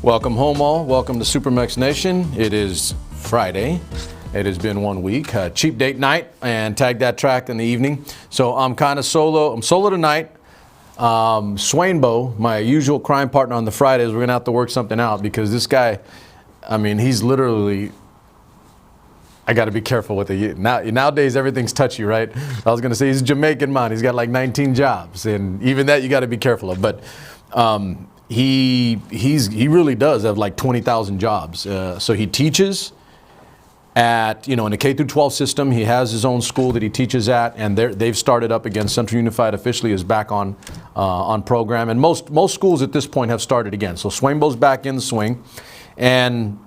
Welcome home all. Welcome to SuperMex Nation. It is Friday. It has been 1 week. Cheap date night and tag that track in the evening. So I'm kind of solo. I'm solo tonight. Swainbo, my usual crime partner on the Fridays, we're going to have to work something out because this guy, I mean, he's literally, I got to be careful with it. Nowadays, everything's touchy, right? I was going to say he's a Jamaican man. He's got like 19 jobs, and even that you got to be careful of. But he really does have like 20,000 jobs. So he teaches at, in the K through 12 system. He has his own school that he teaches at, and they've started up again. Central Unified officially is back on program, and most schools at this point have started again. So Swainbo's back in the swing, and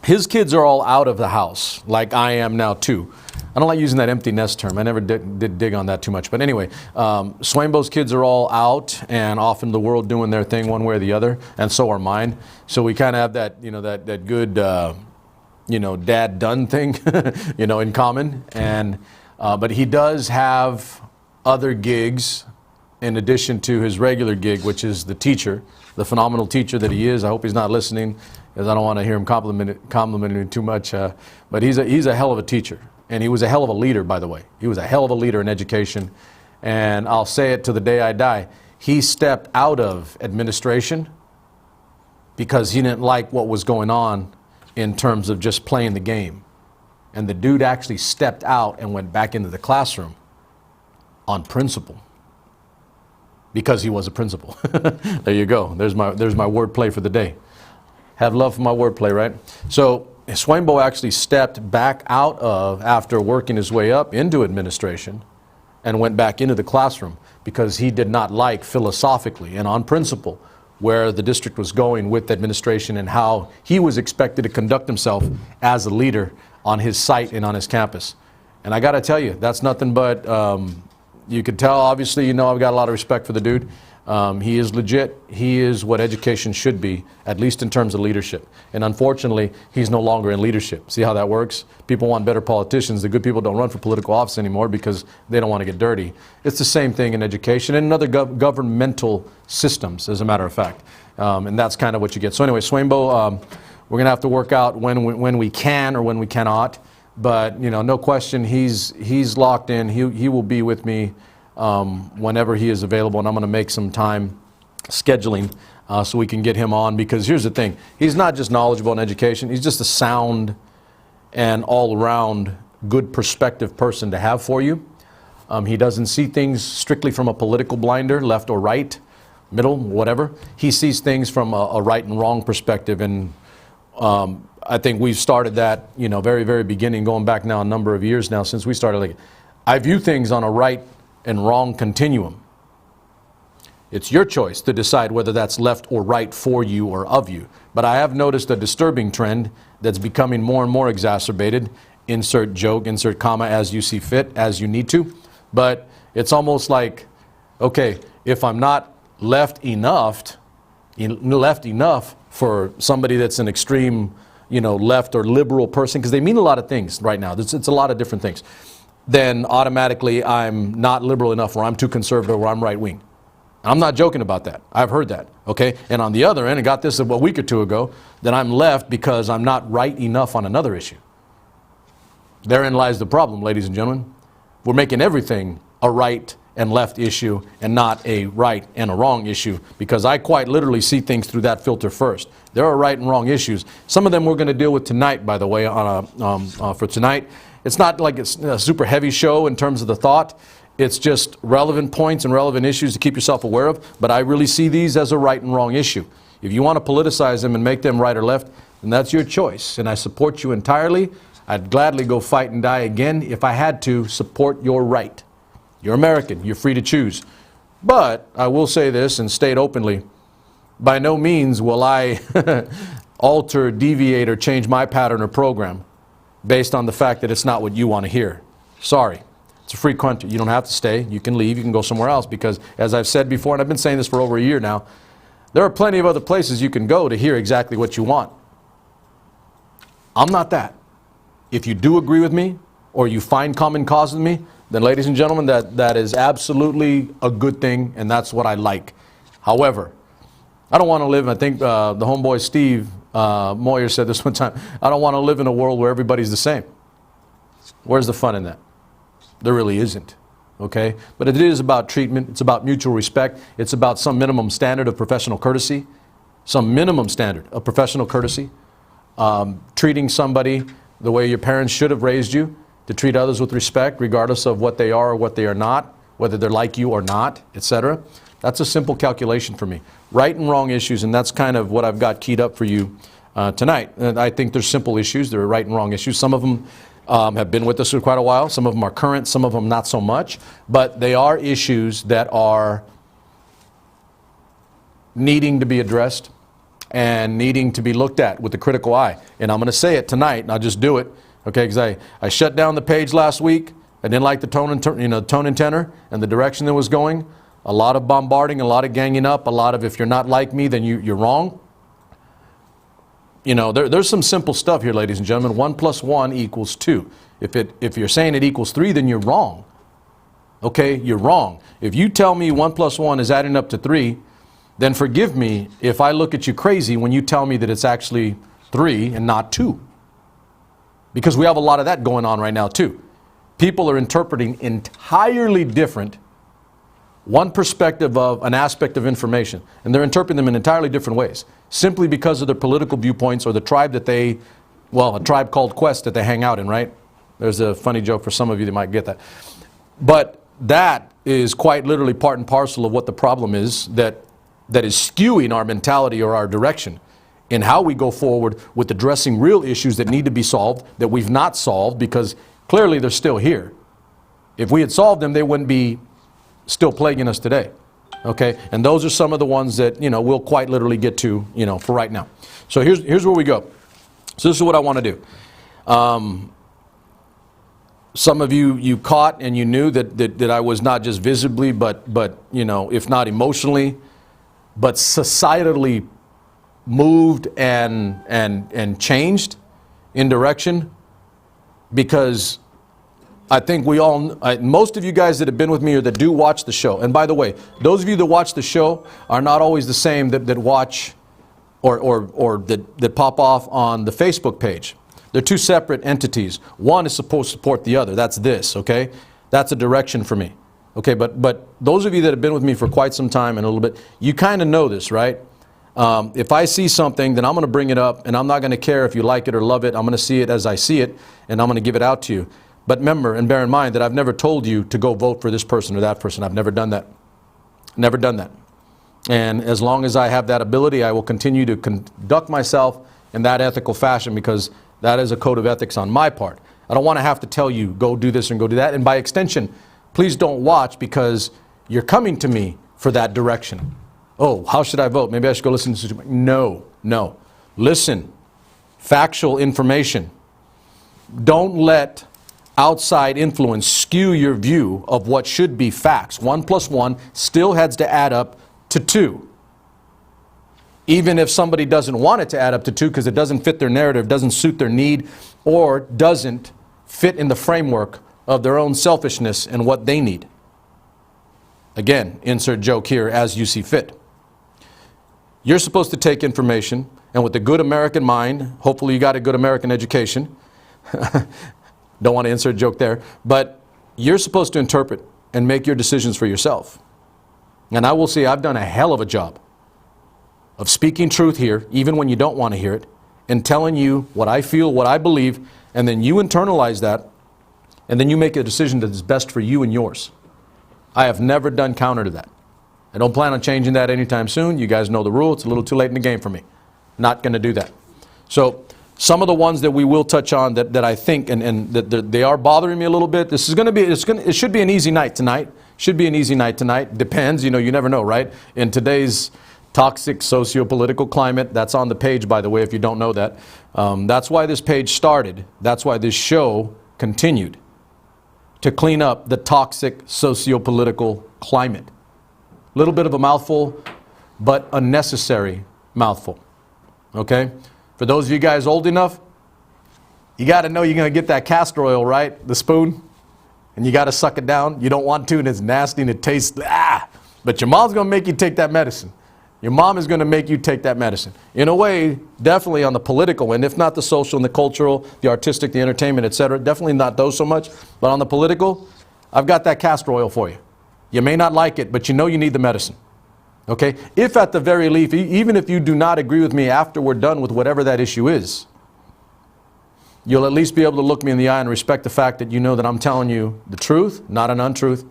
his kids are all out of the house, like I am now too. I don't like using that empty nest term. I never did dig on that too much. But anyway, Swainbo's kids are all out and off in the world doing their thing one way or the other, and so are mine. So we kind of have that, that good, dad done thing, in common. And but he does have other gigs in addition to his regular gig, which is the teacher, the phenomenal teacher that he is. I hope he's not listening, because I don't want to hear him complimenting him too much. But he's a hell of a teacher. And he was a hell of a leader, by the way. He was a hell of a leader in education. And I'll say it to the day I die. He stepped out of administration because he didn't like what was going on in terms of just playing the game. And the dude actually stepped out and went back into the classroom on principle, because he was a principal. There you go. There's my wordplay for the day. Have love for my wordplay, right? So Swainbo actually stepped back out of, after working his way up into administration, and went back into the classroom because he did not like philosophically and on principle where the district was going with administration and how he was expected to conduct himself as a leader on his site and on his campus. And I got to tell you, that's nothing but, you could tell, obviously, I've got a lot of respect for the dude. He is legit. He is what education should be, at least in terms of leadership. And unfortunately, he's no longer in leadership. See how that works? People want better politicians. The good people don't run for political office anymore because they don't want to get dirty. It's the same thing in education and in other governmental systems, as a matter of fact. And that's kind of what you get. So anyway, Swainbo, we're going to have to work out when we can or when we cannot. But, no question, he's locked in. He will be with me whenever he is available, and I'm going to make some time scheduling so we can get him on, because here's the thing. He's not just knowledgeable in education. He's just a sound and all-around good perspective person to have for you. He doesn't see things strictly from a political blinder, left or right, middle, whatever. He sees things from a right and wrong perspective, and I think we've started that, very, very beginning, going back now a number of years now since we started. I view things on a right and wrong continuum. It's your choice to decide whether that's left or right for you or of you. But I have noticed a disturbing trend that's becoming more and more exacerbated. Insert joke, insert comma, as you see fit, as you need to. But it's almost like, okay, if I'm not left enough for somebody that's an extreme, left or liberal person, because they mean a lot of things right now. It's a lot of different things. Then automatically I'm not liberal enough, or I'm too conservative, or I'm right-wing. I'm not joking about that. I've heard that, okay? And on the other end, I got this a week or two ago, that I'm left because I'm not right enough on another issue. Therein lies the problem, ladies and gentlemen. We're making everything a right and left issue and not a right and a wrong issue, because I quite literally see things through that filter first. There are right and wrong issues. Some of them we're going to deal with tonight, by the way, for tonight. It's not like it's a super heavy show in terms of the thought. It's just relevant points and relevant issues to keep yourself aware of. But I really see these as a right and wrong issue. If you want to politicize them and make them right or left, then that's your choice. And I support you entirely. I'd gladly go fight and die again if I had to support your right. You're American. You're free to choose. But I will say this and state openly, by no means will I alter, deviate, or change my pattern or program based on the fact that it's not what you want to hear. Sorry. It's a free country. You don't have to stay. You can leave. You can go somewhere else, because, as I've said before, and I've been saying this for over a year now, there are plenty of other places you can go to hear exactly what you want. I'm not that. If you do agree with me, or you find common cause with me, then, ladies and gentlemen, that is absolutely a good thing, and that's what I like. However, I don't want to live, I think the homeboy Steve Moyer said this one time, I don't want to live in a world where everybody's the same. Where's the fun in that? There really isn't. Okay? But it is about treatment. It's about mutual respect. It's about some minimum standard of professional courtesy. Some minimum standard of professional courtesy. Treating somebody the way your parents should have raised you, to treat others with respect, regardless of what they are or what they are not, whether they're like you or not, etc. That's a simple calculation for me. Right and wrong issues, and that's kind of what I've got keyed up for you tonight. And I think there's simple issues. There are right and wrong issues. Some of them have been with us for quite a while. Some of them are current. Some of them not so much. But they are issues that are needing to be addressed and needing to be looked at with a critical eye. And I'm going to say it tonight, and I'll just do it, okay? Because I shut down the page last week. I didn't like the tone and tenor and the direction that was going. A lot of bombarding, a lot of ganging up, a lot of if you're not like me, then you're wrong. You know, there's some simple stuff here, ladies and gentlemen. 1 + 1 = 2. If you're saying it equals 3, then you're wrong. Okay, you're wrong. If you tell me 1 + 1 is adding up to 3, then forgive me if I look at you crazy when you tell me that it's actually 3 and not 2. Because we have a lot of that going on right now too. People are interpreting entirely different one perspective of an aspect of information, and they're interpreting them in entirely different ways, simply because of their political viewpoints or the tribe that they, well, a tribe called Quest that they hang out in, right? There's a funny joke for some of you that might get that. But that is quite literally part and parcel of what the problem is that is skewing our mentality or our direction in how we go forward with addressing real issues that need to be solved, that we've not solved because clearly they're still here. If we had solved them, they wouldn't be still plaguing us today. Okay? And those are some of the ones that, you know, we'll quite literally get to, you know, for right now. So here's where we go. So this is what I want to do. Some of you caught and you knew that I was not just visibly, but you know, if not emotionally, but societally moved and changed in direction, because I think we all, most of you guys that have been with me or that do watch the show, and by the way, those of you that watch the show are not always the same that watch or that pop off on the Facebook page. They're two separate entities. One is supposed to support the other. That's this, okay? That's a direction for me. Okay, but those of you that have been with me for quite some time and a little bit, you kind of know this, right? If I see something, then I'm going to bring it up, and I'm not going to care if you like it or love it. I'm going to see it as I see it, and I'm going to give it out to you. But remember and bear in mind that I've never told you to go vote for this person or that person. I've never done that. Never done that. And as long as I have that ability, I will continue to conduct myself in that ethical fashion, because that is a code of ethics on my part. I don't want to have to tell you, go do this and go do that. And by extension, please don't watch because you're coming to me for that direction. Oh, how should I vote? Maybe I should go listen to SuperMex. No. Listen. Factual information. Don't let outside influence skew your view of what should be facts. 1 + 1 still has to add up to 2. Even if somebody doesn't want it to add up to 2 because it doesn't fit their narrative, doesn't suit their need, or doesn't fit in the framework of their own selfishness and what they need. Again, insert joke here as you see fit. You're supposed to take information, and with a good American mind, hopefully you got a good American education. Don't want to insert joke there, but you're supposed to interpret and make your decisions for yourself. And I will say I've done a hell of a job of speaking truth here, even when you don't want to hear it, and telling you what I feel, what I believe, and then you internalize that, and then you make a decision that is best for you and yours. I have never done counter to that. I don't plan on changing that anytime soon. You guys know the rule. It's a little too late in the game for me. Not going to do that. So some of the ones that we will touch on that I think and that they are bothering me a little bit. This is going to be, it should be an easy night tonight. Should be an easy night tonight. Depends, you know, you never know, right? In today's toxic socio-political climate, that's on the page, by the way, if you don't know that. That's why this page started. That's why this show continued, to clean up the toxic socio-political climate. A little bit of a mouthful, but a necessary mouthful. Okay? For those of you guys old enough, you got to know you're going to get that castor oil, right? The spoon. And you got to suck it down. You don't want to, and it's nasty and it tastes, but your mom's going to make you take that medicine. Your mom is going to make you take that medicine. In a way, definitely on the political end, if not the social and the cultural, the artistic, the entertainment, etc. Definitely not those so much. But on the political, I've got that castor oil for you. You may not like it, but you know you need the medicine. Okay? If at the very least, even if you do not agree with me after we're done with whatever that issue is, you'll at least be able to look me in the eye and respect the fact that you know that I'm telling you the truth, not an untruth.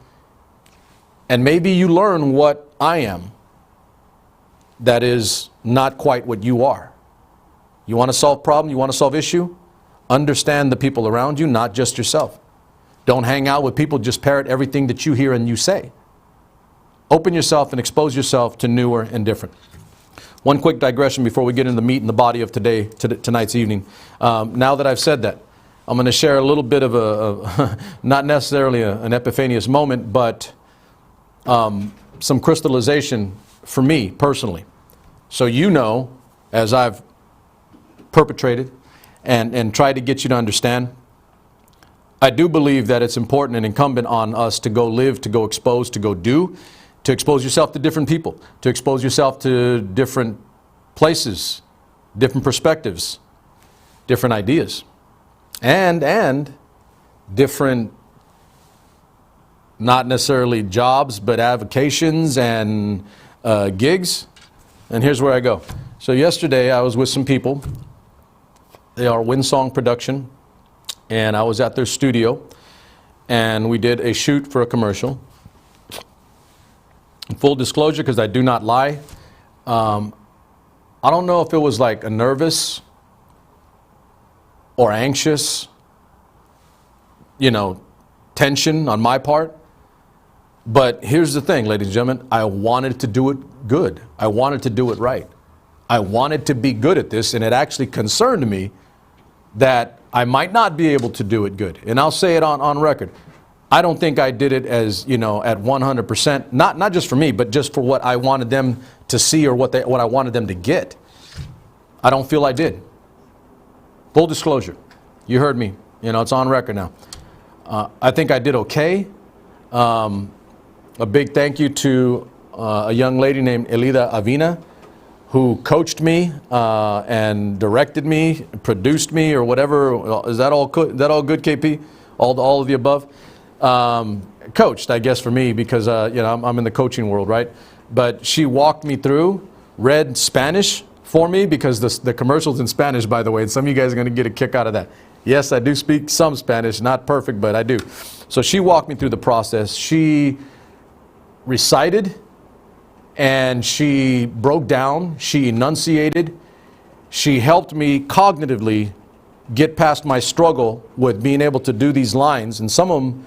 And maybe you learn what I am that is not quite what you are. You want to solve problem, you want to solve issue? Understand the people around you, not just yourself. Don't hang out with people, just parrot everything that you hear and you say. Open yourself and expose yourself to newer and different. One quick digression before we get into the meat and the body of tonight's evening. Now that I've said that, I'm going to share a little bit of a not necessarily an epiphanious moment, but some crystallization for me personally. So you know, as I've perpetrated and tried to get you to understand, I do believe that it's important and incumbent on us to go live, to go expose, to go do, to expose yourself to different people, to expose yourself to different places, different perspectives, different ideas, and different, not necessarily jobs, but avocations and gigs. And here's where I go. So yesterday I was with some people. They are Windsong Production, and I was at their studio, and we did a shoot for a commercial. Full disclosure, because I do not lie, I don't know if it was like a nervous or anxious, tension on my part. But here's the thing, ladies and gentlemen, I wanted to do it good. I wanted to do it right. I wanted to be good at this, and it actually concerned me that I might not be able to do it good. And I'll say it on record. I don't think I did it as, at 100%, not just for me, but just for what I wanted them to see or what I wanted them to get. I don't feel I did. Full disclosure. You heard me. It's on record now. I think I did okay. A big thank you to a young lady named Elida Avina, who coached me and directed me, produced me, or whatever. Is that all good? Is that all good, KP? All of the above? Coached, I guess, for me, because I'm in the coaching world, right? But she walked me through, read Spanish for me, because the commercial's in Spanish, by the way, and some of you guys are going to get a kick out of that. Yes, I do speak some Spanish, not perfect, but I do. So she walked me through the process. She recited, and she broke down, she enunciated, she helped me cognitively get past my struggle with being able to do these lines, and some of them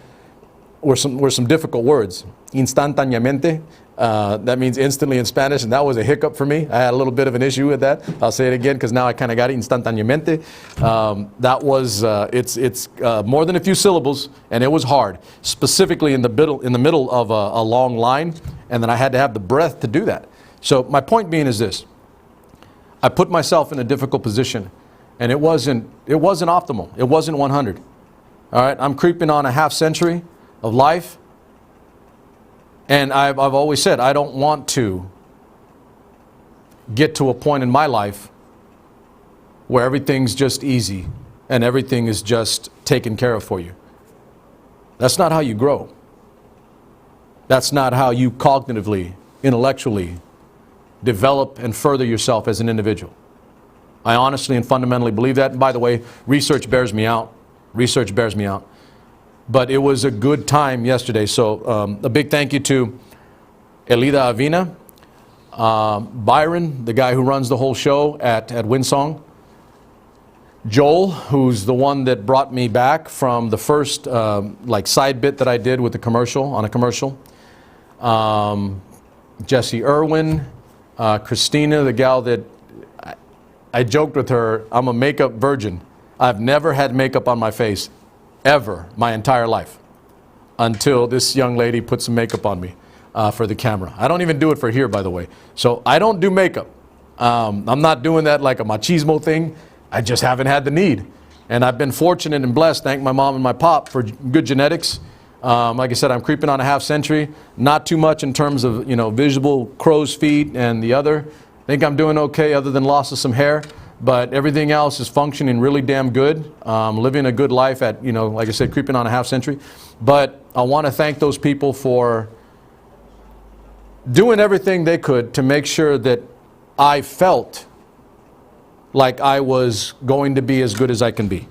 were some difficult words. Instantáneamente, that means instantly in Spanish, and that was a hiccup for me. I had a little bit of an issue with that. I'll say it again because now I kind of got it. Instantáneamente. That was it's more than a few syllables, and it was hard, specifically in the middle of a long line, and then I had to have the breath to do that. So my point being is this: I put myself in a difficult position, and it wasn't optimal. It wasn't 100. All right, I'm creeping on a half century of life. And I've always said, I don't want to get to a point in my life where everything's just easy and everything is just taken care of for you. That's not how you grow. That's not how you cognitively, intellectually develop and further yourself as an individual. I honestly and fundamentally believe that. And by the way, research bears me out. Research bears me out. But it was a good time yesterday. So a big thank you to Elida Avina, Byron, the guy who runs the whole show at Windsong, Joel, who's the one that brought me back from the first side bit that I did with the commercial, on a commercial, Jesse Irwin, Christina, the gal that I joked with her, I'm a makeup virgin. I've never had makeup on my face ever, my entire life, until this young lady put some makeup on me for the camera. I don't even do it for here, by the way. So I don't do makeup. I'm not doing that like a machismo thing. I just haven't had the need. And I've been fortunate and blessed, thank my mom and my pop, for good genetics, Like I said, I'm creeping on a half century. Not too much in terms of, visible crow's feet and the other. I think I'm doing okay other than loss of some hair. But everything else is functioning really damn good. Living a good life at, like I said, creeping on a half century. But I want to thank those people for doing everything they could to make sure that I felt like I was going to be as good as I can be.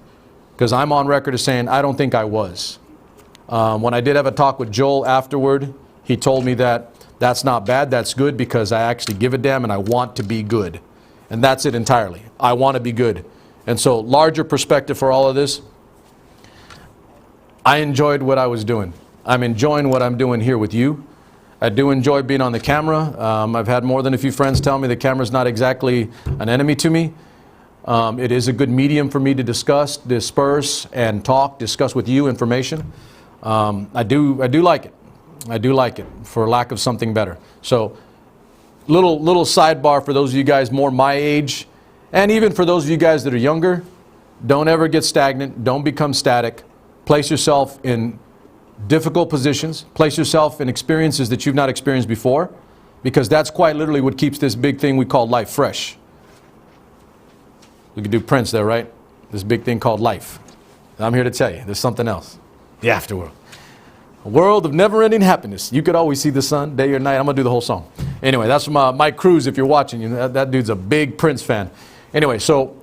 Because I'm on record as saying I don't think I was. When I did have a talk with Joel afterward, he told me that that's not bad, that's good, because I actually give a damn and I want to be good. And that's it entirely. I want to be good. And so, larger perspective for all of this, I enjoyed what I was doing. I'm enjoying what I'm doing here with you. I do enjoy being on the camera. I've had more than a few friends tell me the camera's not exactly an enemy to me. It is a good medium for me to disperse, and discuss with you information. I do like it. I do like it, for lack of something better. So, little sidebar for those of you guys more my age, and even for those of you guys that are younger, don't ever get stagnant. Don't become static. Place yourself in difficult positions. Place yourself in experiences that you've not experienced before, because that's quite literally what keeps this big thing we call life fresh. We could do Prince there, right? This big thing called life. And I'm here to tell you, there's something else. The afterworld. A world of never-ending happiness. You could always see the sun, day or night. I'm going to do the whole song. Anyway, that's from Mike Cruz, if you're watching. That dude's a big Prince fan. Anyway, so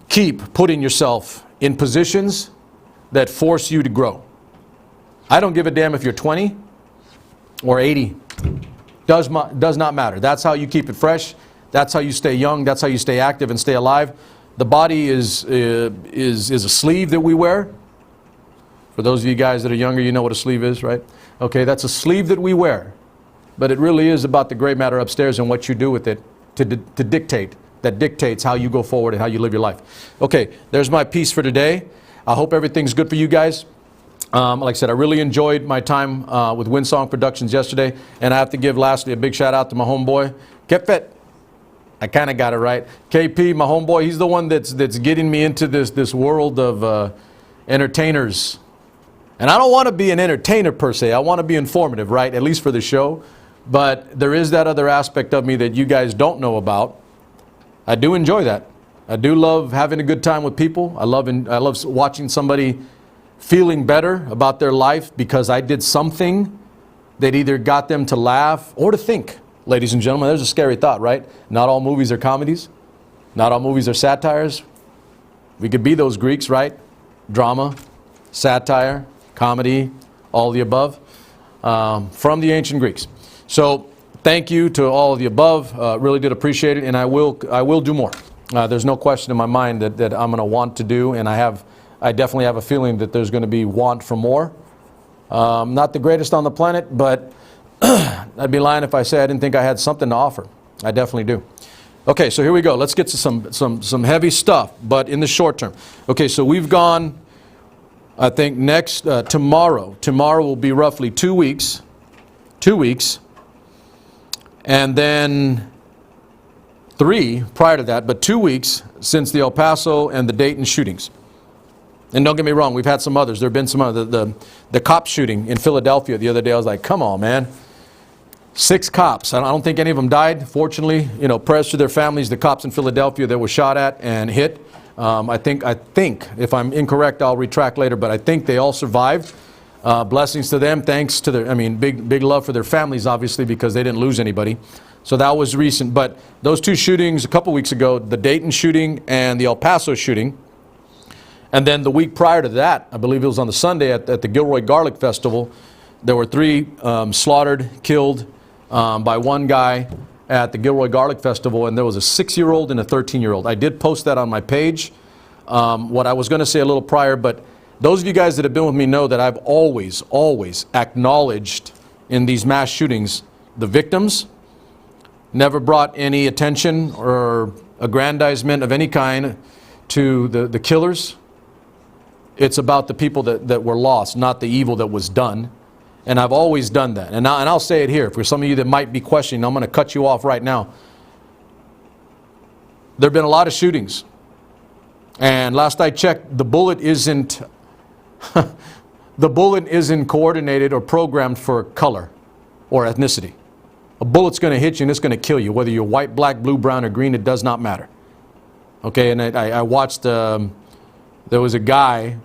keep putting yourself in positions that force you to grow. I don't give a damn if you're 20 or 80. Does not matter. That's how you keep it fresh. That's how you stay young. That's how you stay active and stay alive. The body is a sleeve that we wear. For those of you guys that are younger, you know what a sleeve is, right? Okay, that's a sleeve that we wear. But it really is about the gray matter upstairs and what you do with it to dictate. That dictates how you go forward and how you live your life. Okay, there's my piece for today. I hope everything's good for you guys. Like I said, I really enjoyed my time with Windsong Productions yesterday. And I have to give lastly a big shout out to my homeboy, Kepet. I kind of got it right. KP, my homeboy, he's the one that's getting me into this world of entertainers. And I don't want to be an entertainer per se. I want to be informative, right? At least for the show. But there is that other aspect of me that you guys don't know about. I do enjoy that. I do love having a good time with people. I love watching somebody feeling better about their life because I did something that either got them to laugh or to think. Ladies and gentlemen, there's a scary thought, right? Not all movies are comedies. Not all movies are satires. We could be those Greeks, right? Drama, satire, comedy, all the above, from the ancient Greeks. So thank you to all of the above. Really did appreciate it, and I will do more. There's no question in my mind that I'm going to want to do, and I definitely have a feeling that there's going to be want for more. Not the greatest on the planet, but I'd be lying if I say I didn't think I had something to offer. I definitely do. Okay, so here we go. Let's get to some heavy stuff, but in the short term. Okay, so we've gone, I think tomorrow. Tomorrow will be roughly 2 weeks. 2 weeks. And then 3 prior to that, but 2 weeks since the El Paso and the Dayton shootings. And don't get me wrong, we've had some others. There have been some other. The cop shooting in Philadelphia the other day, I was like, come on, man. 6 cops. I don't think any of them died. Fortunately, prayers to their families, the cops in Philadelphia that were shot at and hit. I think, if I'm incorrect, I'll retract later, but I think they all survived. Blessings to them. Thanks to big love for their families, obviously, because they didn't lose anybody. So that was recent. But those 2 shootings a couple weeks ago, the Dayton shooting and the El Paso shooting, and then the week prior to that, I believe it was on the Sunday at the Gilroy Garlic Festival, there were 3 slaughtered, killed by one guy at the Gilroy Garlic Festival, and there was a 6-year-old and a 13-year-old. I did post that on my page, what I was going to say a little prior, but those of you guys that have been with me know that I've always acknowledged in these mass shootings the victims, never brought any attention or aggrandizement of any kind to the killers. It's about the people that were lost, not the evil that was done. And I've always done that. And I'll say it here. For some of you that might be questioning, I'm going to cut you off right now. There have been a lot of shootings. And last I checked, the bullet isn't The bullet isn't coordinated or programmed for color or ethnicity. A bullet's going to hit you and it's going to kill you. Whether you're white, black, blue, brown, or green, it does not matter. Okay, and I watched, there was a guy,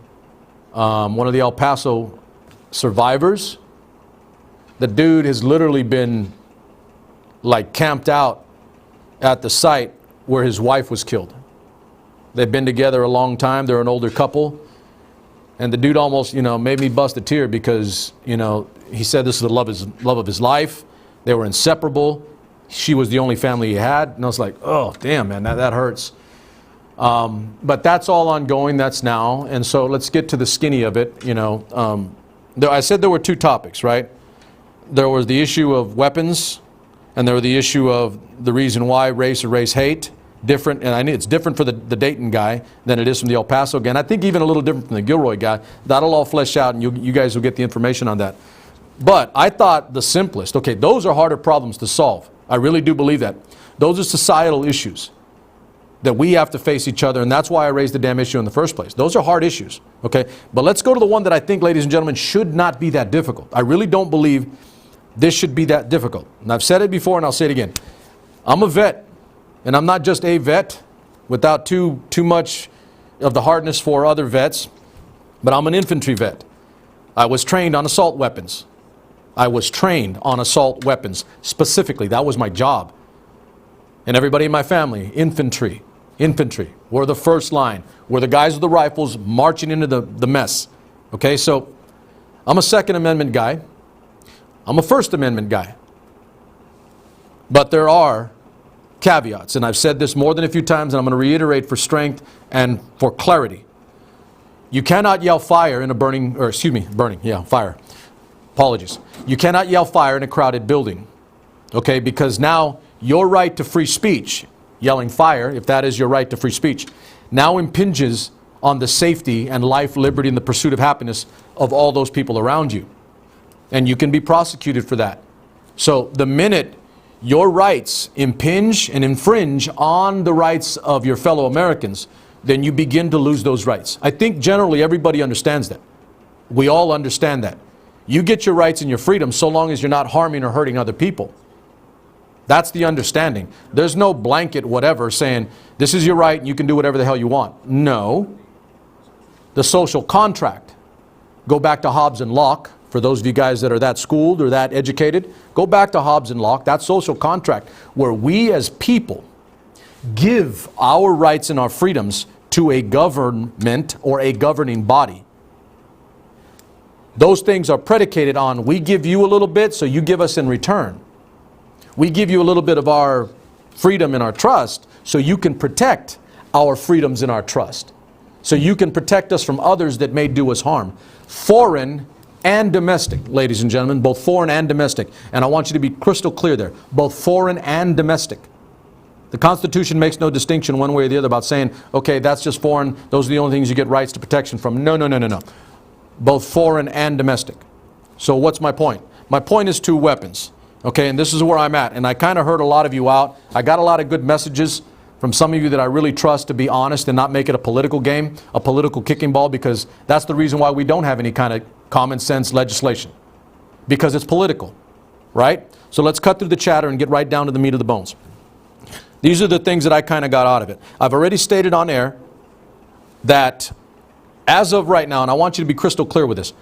one of the El Paso survivors. The dude has literally been like camped out at the site where his wife was killed. They've been together a long time. They're an older couple. And the dude almost, made me bust a tear because, he said this is the love of his life. They were inseparable. She was the only family he had. And I was like, oh, damn, man, that hurts. But that's all ongoing. That's now. And so let's get to the skinny of it. I said there were two topics, right? There was the issue of weapons, and there was the issue of the reason why race or race hate. Different, and I know it's different for the Dayton guy than it is from the El Paso guy. And I think even a little different from the Gilroy guy. That'll all flesh out, and you guys will get the information on that. But I thought the simplest, okay, those are harder problems to solve. I really do believe that. Those are societal issues that we have to face each other, and that's why I raised the damn issue in the first place. Those are hard issues, okay? But let's go to the one that I think, ladies and gentlemen, should not be that difficult. I really don't believe this should be that difficult. And I've said it before, and I'll say it again. I'm a vet, and I'm not just a vet without too much of the hardness for other vets, but I'm an infantry vet. I was trained on assault weapons. I was trained on assault weapons specifically. That was my job. And everybody in my family, infantry. Infantry. We're the first line. We're the guys with the rifles marching into the mess. Okay, so I'm a Second Amendment guy. I'm a First Amendment guy. But there are caveats, and I've said this more than a few times, and I'm going to reiterate for strength and for clarity. You cannot yell fire in a fire. Apologies. You cannot yell fire in a crowded building. Okay, because now your right to free speech, yelling fire, if that is your right to free speech, now impinges on the safety and life, liberty, and the pursuit of happiness of all those people around you. And you can be prosecuted for that. So the minute your rights impinge and infringe on the rights of your fellow Americans, then you begin to lose those rights. I think generally everybody understands that. We all understand that. You get your rights and your freedoms so long as you're not harming or hurting other people. That's the understanding. There's no blanket whatever saying, this is your right and you can do whatever the hell you want. No. The social contract. Go back to Hobbes and Locke. For those of you guys that are that schooled or that educated, go back to Hobbes and Locke, that social contract where we as people give our rights and our freedoms to a government or a governing body. Those things are predicated on we give you a little bit, so you give us in return. We give you a little bit of our freedom and our trust, so you can protect our freedoms and our trust. So you can protect us from others that may do us harm. Foreign and domestic, ladies and gentlemen, both foreign and domestic. And I want you to be crystal clear there. Both foreign and domestic. The Constitution makes no distinction one way or the other about saying, okay, that's just foreign. Those are the only things you get rights to protection from. No, no, no, no, no. Both foreign and domestic. So what's my point? My point is two weapons. Okay, and this is where I'm at. And I kind of heard a lot of you out. I got a lot of good messages from some of you that I really trust to be honest and not make it a political game, a political kicking ball, because that's the reason why we don't have any kind of common sense legislation. Because it's political, right? So let's cut through the chatter and get right down to the meat of the bones. These are the things that I kind of got out of it. I've already stated on air that as of right now, and I want you to be crystal clear with this,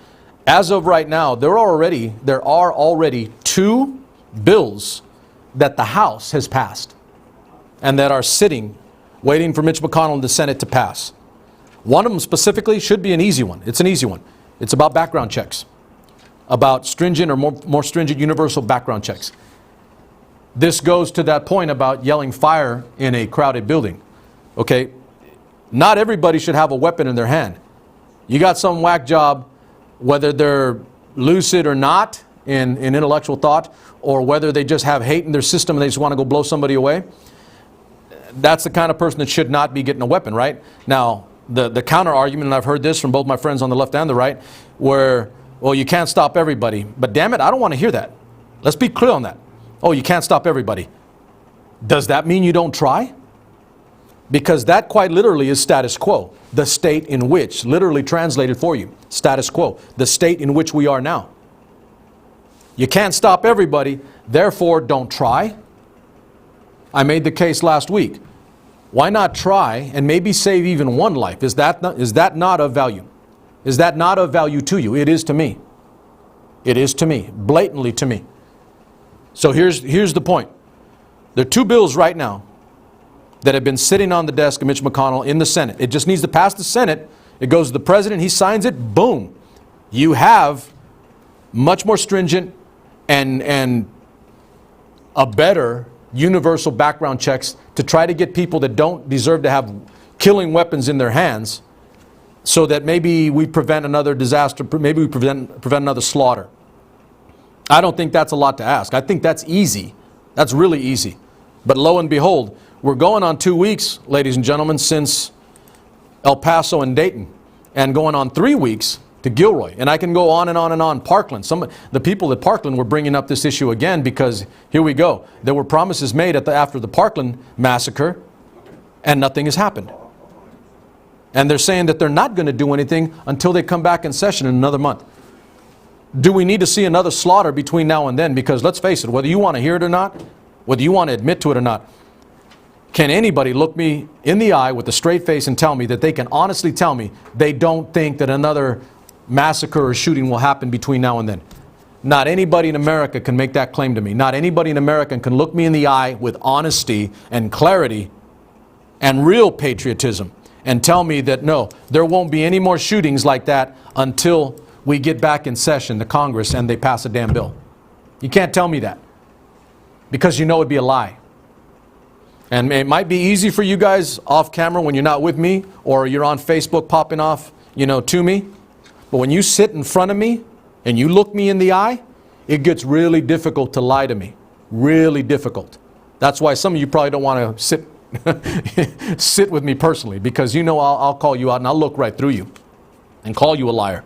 as of right now, there are already 2 bills that the House has passed and that are sitting, waiting for Mitch McConnell and the Senate to pass. One of them specifically should be an easy one. It's an easy one. It's about background checks, about stringent or more stringent universal background checks. This goes to that point about yelling fire in a crowded building. Okay, not everybody should have a weapon in their hand. You got some whack job, whether they're lucid or not in intellectual thought, or whether they just have hate in their system and they just want to go blow somebody away. That's the kind of person that should not be getting a weapon, right? Now, the counter argument, and I've heard this from both my friends on the left and the right, where, well, you can't stop everybody. But damn it, I don't want to hear that. Let's be clear on that. Oh, you can't stop everybody. Does that mean you don't try? Because that quite literally is status quo. The state in which, literally translated for you, status quo. The state in which we are now. You can't stop everybody, therefore don't try. I made the case last week. Why not try and maybe save even one life? Is that not of value? Is that not of value to you? It is to me. It is to me, blatantly to me. So here's the point. There are two bills right now that have been sitting on the desk of Mitch McConnell in the Senate. It just needs to pass the Senate. It goes to the president. He signs it. Boom. You have much more stringent and a better universal background checks to try to get people that don't deserve to have killing weapons in their hands, so that maybe we prevent another disaster, maybe we prevent another slaughter. I don't think that's a lot to ask. I think that's easy. That's really easy. But lo and behold, we're going on 2 weeks, ladies and gentlemen, since El Paso and Dayton, and going on 3 weeks to Gilroy. And I can go on and on and on. Parkland. The people at Parkland were bringing up this issue again because, here we go, there were promises made after the Parkland massacre, and nothing has happened. And they're saying that they're not going to do anything until they come back in session in another month. Do we need to see another slaughter between now and then? Because let's face it, whether you want to hear it or not, whether you want to admit to it or not, can anybody look me in the eye with a straight face and tell me that they can honestly tell me they don't think that another massacre or shooting will happen between now and then? Not anybody in America can make that claim to me. Not anybody in America can look me in the eye with honesty and clarity and real patriotism and tell me that no, there won't be any more shootings like that until we get back in session, the Congress, and they pass a damn bill. You can't tell me that, because you know it'd be a lie. And it might be easy for you guys off camera when you're not with me, or you're on Facebook popping off, to me. But when you sit in front of me and you look me in the eye, it gets really difficult to lie to me. Really difficult. That's why some of you probably don't want to sit with me personally, because I'll call you out and I'll look right through you and call you a liar.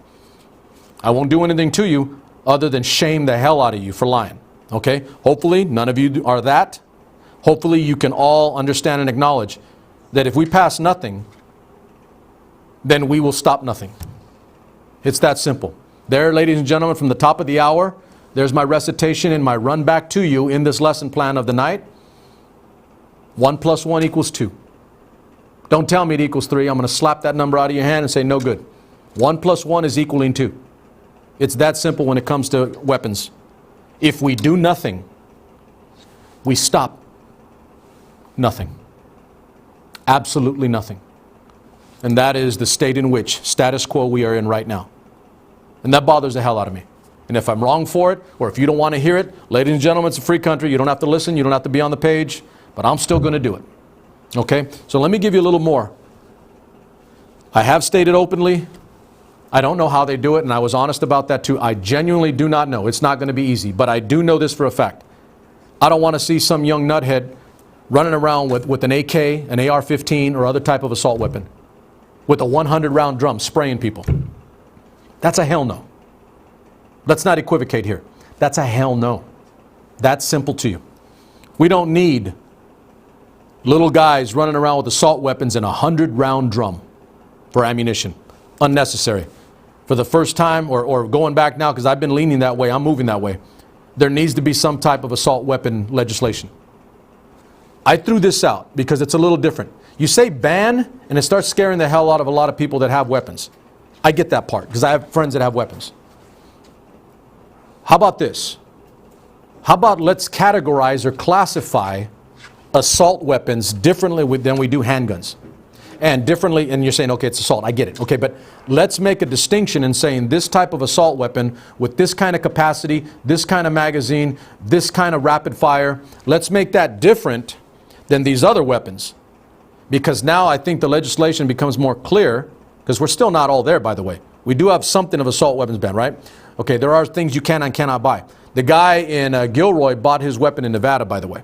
I won't do anything to you other than shame the hell out of you for lying. Okay? Hopefully none of you are that. Hopefully you can all understand and acknowledge that if we pass nothing, then we will stop nothing. It's that simple. There, ladies and gentlemen, from the top of the hour, there's my recitation and my run back to you in this lesson plan of the night. 1 + 1 = 2. Don't tell me it equals 3. I'm going to slap that number out of your hand and say no good. 1 + 1 is equaling 2. It's that simple when it comes to weapons. If we do nothing, we stop nothing. Absolutely nothing. And that is the state in which, status quo, we are in right now. And that bothers the hell out of me. And if I'm wrong for it, or if you don't want to hear it, ladies and gentlemen, it's a free country. You don't have to listen. You don't have to be on the page. But I'm still going to do it. Okay? So let me give you a little more. I have stated openly, I don't know how they do it, and I was honest about that too. I genuinely do not know. It's not going to be easy. But I do know this for a fact. I don't want to see some young nuthead running around with an AK, an AR-15, or other type of assault weapon with a 100-round drum spraying people. That's a hell no. Let's not equivocate here. That's a hell no. That's simple to you. We don't need little guys running around with assault weapons and a 100-round drum for ammunition. Unnecessary. For the first time, or going back now, because I've been leaning that way, I'm moving that way, there needs to be some type of assault weapon legislation. I threw this out because it's a little different. You say ban, and it starts scaring the hell out of a lot of people that have weapons. I get that part, because I have friends that have weapons. How about this? How about let's categorize or classify assault weapons differently than we do handguns? And differently, and you're saying, okay, it's assault, I get it. Okay, but let's make a distinction in saying this type of assault weapon with this kind of capacity, this kind of magazine, this kind of rapid fire, let's make that different than these other weapons. Because now I think the legislation becomes more clear, because we're still not all there, by the way. We do have something of assault weapons ban, right? Okay, there are things you can and cannot buy. The guy in Gilroy bought his weapon in Nevada, by the way.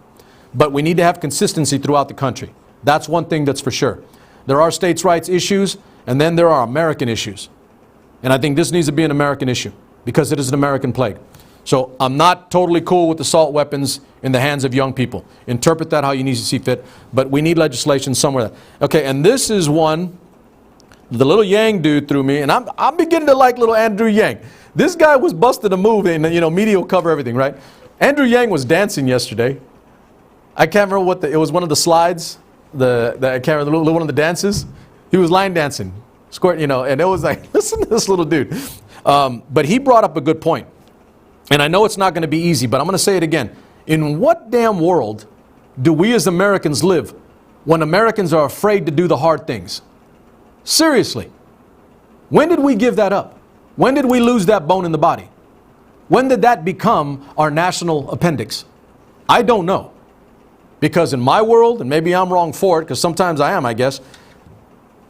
But we need to have consistency throughout the country. That's one thing that's for sure. There are states' rights issues, and then there are American issues. And I think this needs to be an American issue, because it is an American plague. So I'm not totally cool with assault weapons in the hands of young people. Interpret that how you need to see fit, but we need legislation somewhere. Okay, and this is one, the little Yang dude threw me, and I'm beginning to like little Andrew Yang. This guy was busted a move, and media will cover everything, right? Andrew Yang was dancing yesterday. I can't remember it was one of the slides, I can't remember, one of the dances. He was line dancing, and it was like, listen to this little dude. But he brought up a good point. And I know it's not going to be easy, but I'm going to say it again. In what damn world do we as Americans live when Americans are afraid to do the hard things? Seriously. When did we give that up? When did we lose that bone in the body? When did that become our national appendix? I don't know. Because in my world, and maybe I'm wrong for it, because sometimes I am, I guess,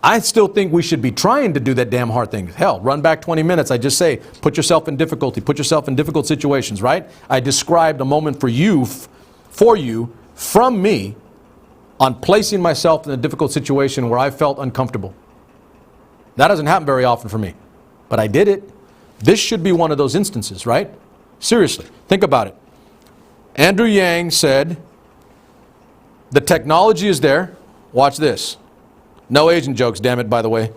I still think we should be trying to do that damn hard thing. Hell, run back 20 minutes. I just say, put yourself in difficulty. Put yourself in difficult situations, right? I described a moment for you, from me, on placing myself in a difficult situation where I felt uncomfortable. That doesn't happen very often for me. But I did it. This should be one of those instances, right? Seriously, think about it. Andrew Yang said, the technology is there. Watch this. No Asian jokes, damn it, by the way.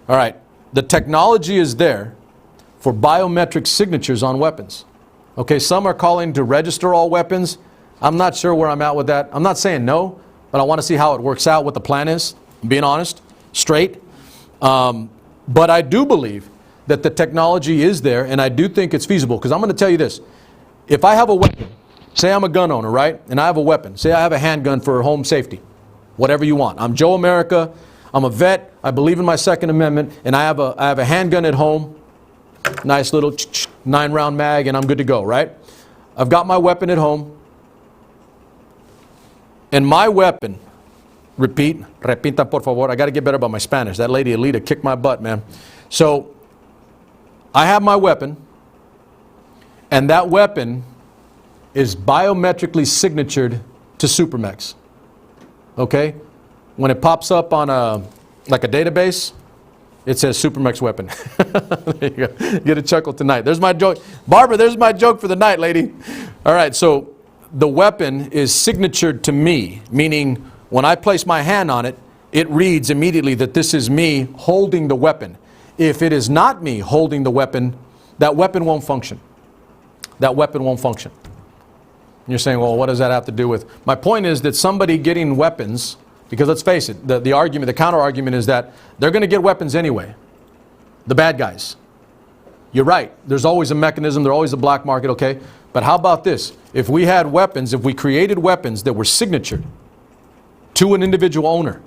All right. The technology is there for biometric signatures on weapons. Okay, some are calling to register all weapons. I'm not sure where I'm at with that. I'm not saying no, but I want to see how it works out, what the plan is. I'm being honest, straight. But I do believe that the technology is there, and I do think it's feasible. Because I'm going to tell you this. If I have a weapon, say I'm a gun owner, right? And I have a weapon. Say I have a handgun for home safety. Whatever you want. I'm Joe America. I'm a vet. I believe in my Second Amendment, and I have a handgun at home, nice little 9-round mag, and I'm good to go, right? I've got my weapon at home, and my weapon, repita por favor, I got to get better about my Spanish. That lady Alita kicked my butt, man. So I have my weapon, and that weapon is biometrically signatured to SuperMex. Okay? When it pops up on like a database, it says SuperMex weapon. There you go. Get a chuckle tonight. There's my joke. Barbara, there's my joke for the night, lady. All right, so the weapon is signatured to me, meaning when I place my hand on it, it reads immediately that this is me holding the weapon. If it is not me holding the weapon, that weapon won't function. That weapon won't function. You're saying, well, what does that have to do with? My point is that somebody getting weapons, because let's face it, the argument, the counter argument is that they're going to get weapons anyway. The bad guys. You're right. There's always a mechanism. There's always a black market, okay? But how about this? If we had weapons, if we created weapons that were signatured to an individual owner,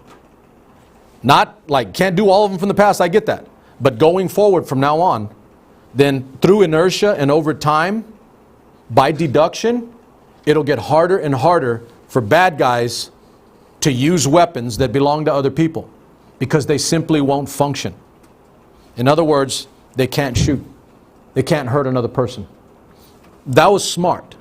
not like can't do all of them from the past, I get that. But going forward from now on, then through inertia and over time, by deduction, it'll get harder and harder for bad guys to use weapons that belong to other people because they simply won't function. In other words, they can't shoot. They can't hurt another person. That was smart.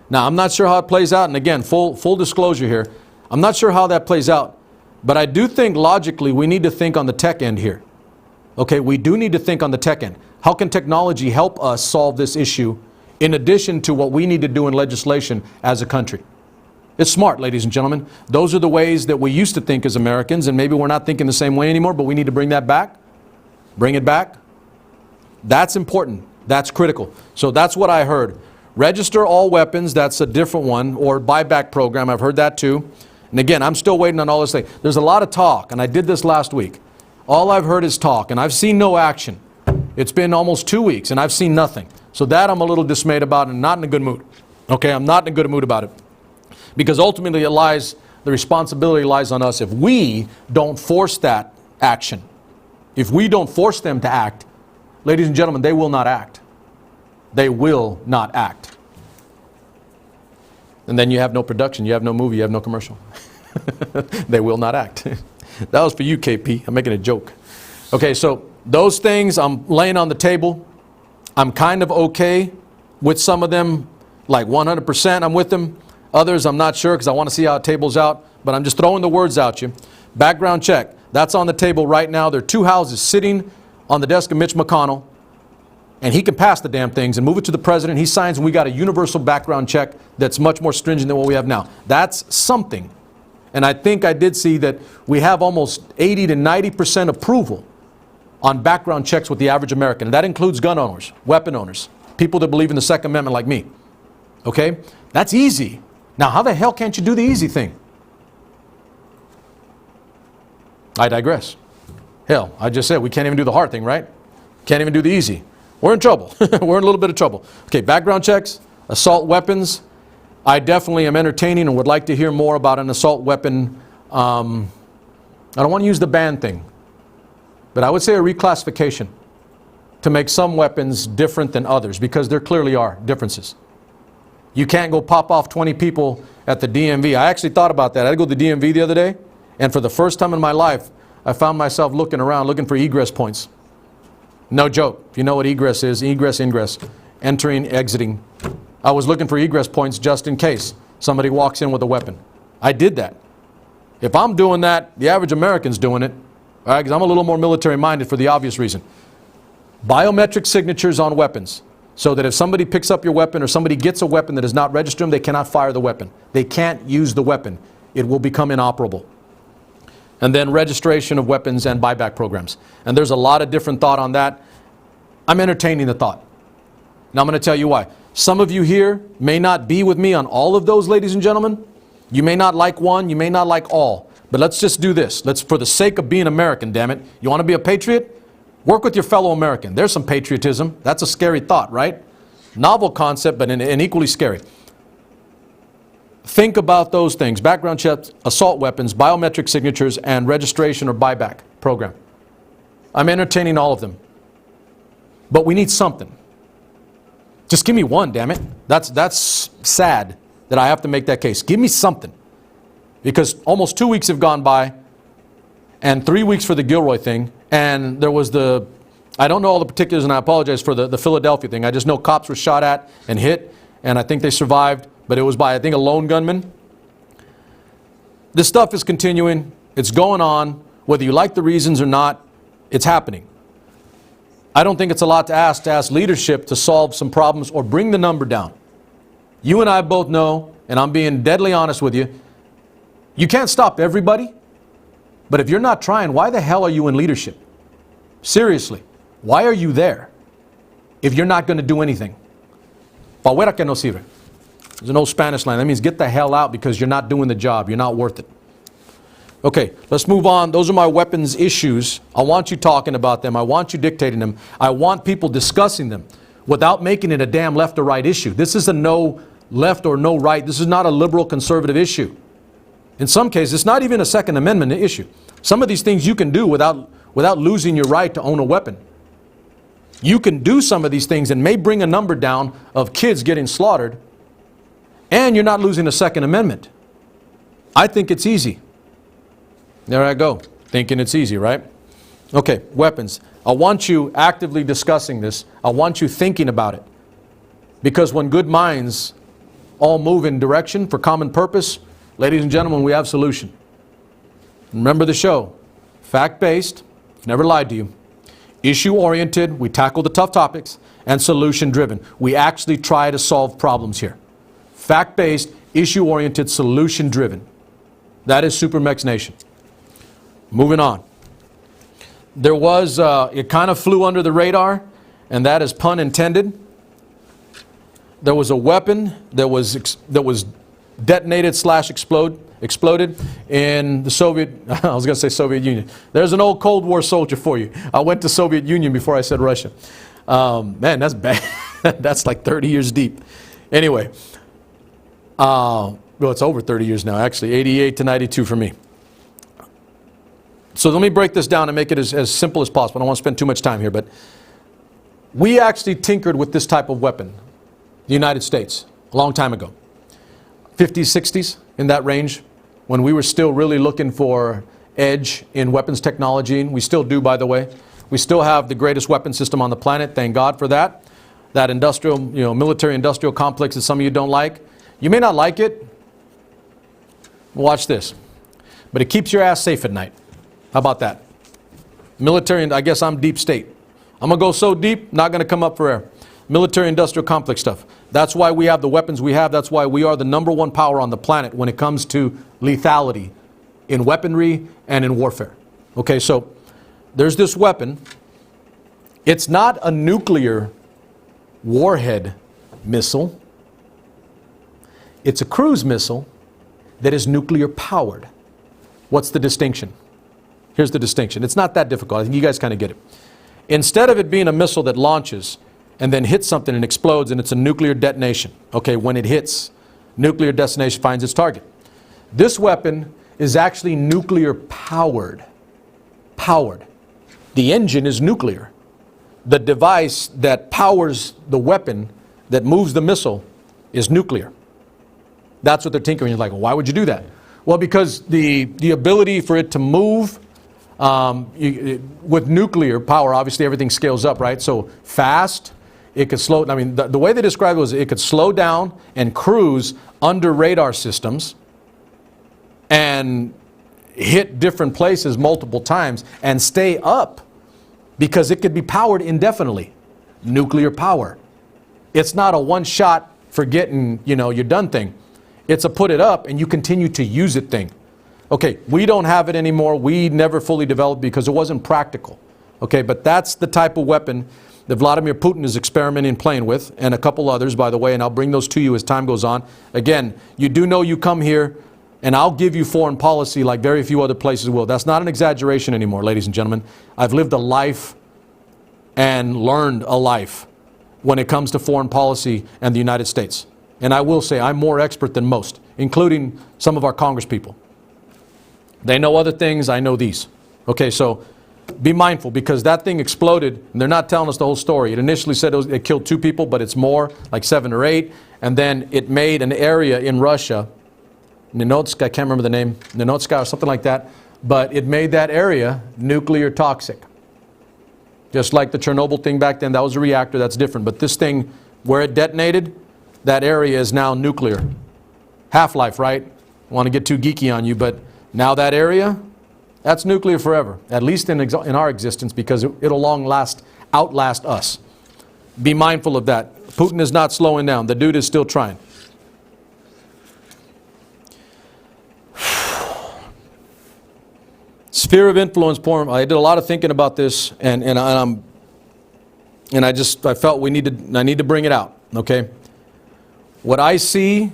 Now, I'm not sure how it plays out. And again, full disclosure here. I'm not sure how that plays out. But I do think logically we need to think on the tech end here. Okay, we do need to think on the tech end. How can technology help us solve this issue in addition to what we need to do in legislation as a country? It's smart, ladies and gentlemen. Those are the ways that we used to think as Americans, and maybe we're not thinking the same way anymore, but we need to bring that back. Bring it back. That's important. That's critical. So that's what I heard. Register all weapons, that's a different one, or buyback program, I've heard that too. And again, I'm still waiting on all this thing. There's a lot of talk, and I did this last week. All I've heard is talk, and I've seen no action. It's been almost 2 weeks, and I've seen nothing. So that I'm a little dismayed about and not in a good mood. Okay, I'm not in a good mood about it. Because ultimately the responsibility lies on us if we don't force that action. If we don't force them to act, ladies and gentlemen, they will not act. They will not act. And then you have no production, you have no movie, you have no commercial. They will not act. That was for you, KP. I'm making a joke. Okay, so those things I'm laying on the table. I'm kind of okay with some of them, like 100% I'm with them. Others I'm not sure because I want to see how it tables out, but I'm just throwing the words at you. Background check. That's on the table right now. There are 2 houses sitting on the desk of Mitch McConnell and he can pass the damn things and move it to the president. He signs, and we got a universal background check that's much more stringent than what we have now. That's something. And I think I did see that we have almost 80 to 90% approval on background checks with the average American. And that includes gun owners, weapon owners, people that believe in the Second Amendment like me. Okay? That's easy. Now, how the hell can't you do the easy thing? I digress. Hell, I just said we can't even do the hard thing, right? Can't even do the easy. We're in trouble. We're in a little bit of trouble. Okay, background checks, assault weapons. I definitely am entertaining and would like to hear more about an assault weapon. I don't want to use the ban thing, but I would say a reclassification to make some weapons different than others, because there clearly are differences. You can't go pop off 20 people at the DMV. I actually thought about that. I had to go to the DMV the other day, and for the first time in my life, I found myself looking around, looking for egress points. No joke. If you know what egress is, egress, ingress, entering, exiting. I was looking for egress points just in case somebody walks in with a weapon. I did that. If I'm doing that, the average American's doing it, all right, because I'm a little more military-minded for the obvious reason. Biometric signatures on weapons, so that if somebody picks up your weapon or somebody gets a weapon that is not registered, they cannot fire the weapon. They can't use the weapon. It will become inoperable. And then registration of weapons and buyback programs. And there's a lot of different thought on that. I'm entertaining the thought. Now I'm going to tell you why. Some of you here may not be with me on all of those, ladies and gentlemen. You may not like one, you may not like all. But let's just do this. Let's, for the sake of being American, damn it. You want to be a patriot? Work with your fellow American. There's some patriotism. That's a scary thought, right? Novel concept, but and equally scary. Think about those things: background checks, assault weapons, biometric signatures, and registration or buyback program. I'm entertaining all of them. But we need something. Just give me one, damn it. That's sad that I have to make that case. Give me something. Because almost 2 weeks have gone by, and 3 weeks for the Gilroy thing, and there was I don't know all the particulars, and I apologize for the Philadelphia thing. I just know cops were shot at and hit, and I think they survived. But it was by, I think, a lone gunman. This stuff is continuing. It's going on. Whether you like the reasons or not, it's happening. I don't think it's a lot to ask leadership to solve some problems or bring the number down. You and I both know, and I'm being deadly honest with you, you can't stop everybody. But if you're not trying, why the hell are you in leadership? Seriously, why are you there if you're not going to do anything? Pa fuera que no sirve. There's an old Spanish line. That means get the hell out because you're not doing the job. You're not worth it. Okay, let's move on. Those are my weapons issues. I want you talking about them. I want you dictating them. I want people discussing them without making it a damn left or right issue. This is a no left or no right. This is not a liberal conservative issue. In some cases, it's not even a Second Amendment issue. Some of these things you can do without losing your right to own a weapon. You can do some of these things and may bring a number down of kids getting slaughtered, and you're not losing the Second Amendment. I think it's easy. There I go, thinking it's easy, right? Okay, weapons. I want you actively discussing this. I want you thinking about it. Because when good minds all move in direction for common purpose, ladies and gentlemen, we have solution. Remember the show. Fact-based, never lied to you. Issue-oriented, we tackle the tough topics. And solution-driven. We actually try to solve problems here. Fact-based, issue-oriented, solution-driven. That is SuperMex Nation. Moving on. There was, it kind of flew under the radar, and that is pun intended. There was a weapon that was detonated / exploded in the Soviet, I was going to say Soviet Union. There's an old Cold War soldier for you. I went to Soviet Union before I said Russia. Man, that's bad. That's like 30 years deep. Anyway, well, it's over 30 years now, actually, 88 to 92 for me. So let me break this down and make it as simple as possible. I don't want to spend too much time here, but we actually tinkered with this type of weapon, the United States, a long time ago. 50s, 60s, in that range, when we were still really looking for edge in weapons technology. We still do, by the way. We still have the greatest weapon system on the planet, thank God for that. That industrial, military-industrial complex that some of you don't like. You may not like it. Watch this. But it keeps your ass safe at night. How about that? Military, and I guess I'm deep state. I'm going to go so deep, not going to come up for air. Military-industrial complex stuff. That's why we have the weapons we have. That's why we are the #1 power on the planet when it comes to lethality in weaponry and in warfare. Okay, so there's this weapon. It's not a nuclear warhead missile. It's a cruise missile that is nuclear powered. What's the distinction? Here's the distinction. It's not that difficult. I think you guys kind of get it. Instead of it being a missile that launches and then hits something and explodes and it's a nuclear detonation, okay, when it hits, nuclear destination finds its target. This weapon is actually nuclear powered. Powered. The engine is nuclear. The device that powers the weapon that moves the missile is nuclear. That's what they're tinkering. You're like, well, why would you do that? Well, because the ability for it to move with nuclear power, obviously everything scales up, right? So fast, it could slow. I mean, the way they described it was it could slow down and cruise under radar systems and hit different places multiple times and stay up because it could be powered indefinitely. Nuclear power. It's not a one-shot forgetting, you're done thing. It's a put it up and you continue to use it thing. Okay, we don't have it anymore. We never fully developed because it wasn't practical. Okay, but that's the type of weapon that Vladimir Putin is experimenting playing with, and a couple others, by the way, and I'll bring those to you as time goes on. Again, you do know you come here and I'll give you foreign policy like very few other places will. That's not an exaggeration anymore, ladies and gentlemen. I've lived a life and learned a life when it comes to foreign policy and the United States. And I will say I'm more expert than most, including some of our Congress people. They know other things, I know these. Okay, so be mindful because that thing exploded and they're not telling us the whole story. It initially said it killed 2 people, but it's more, like 7 or 8. And then it made an area in Russia, Ninotsk, I can't remember the name, Ninotsk or something like that, but it made that area nuclear toxic. Just like the Chernobyl thing back then, that was a reactor, that's different. But this thing, where it detonated, that area is now nuclear. Half-life, right? I want to get too geeky on you, but now that area, that's nuclear forever, at least in our existence, because it'll outlast us. Be mindful of that. Putin is not slowing down. The dude is still trying. Sphere of influence porn. I did a lot of thinking about this, and I felt I need to bring it out. Okay, what I see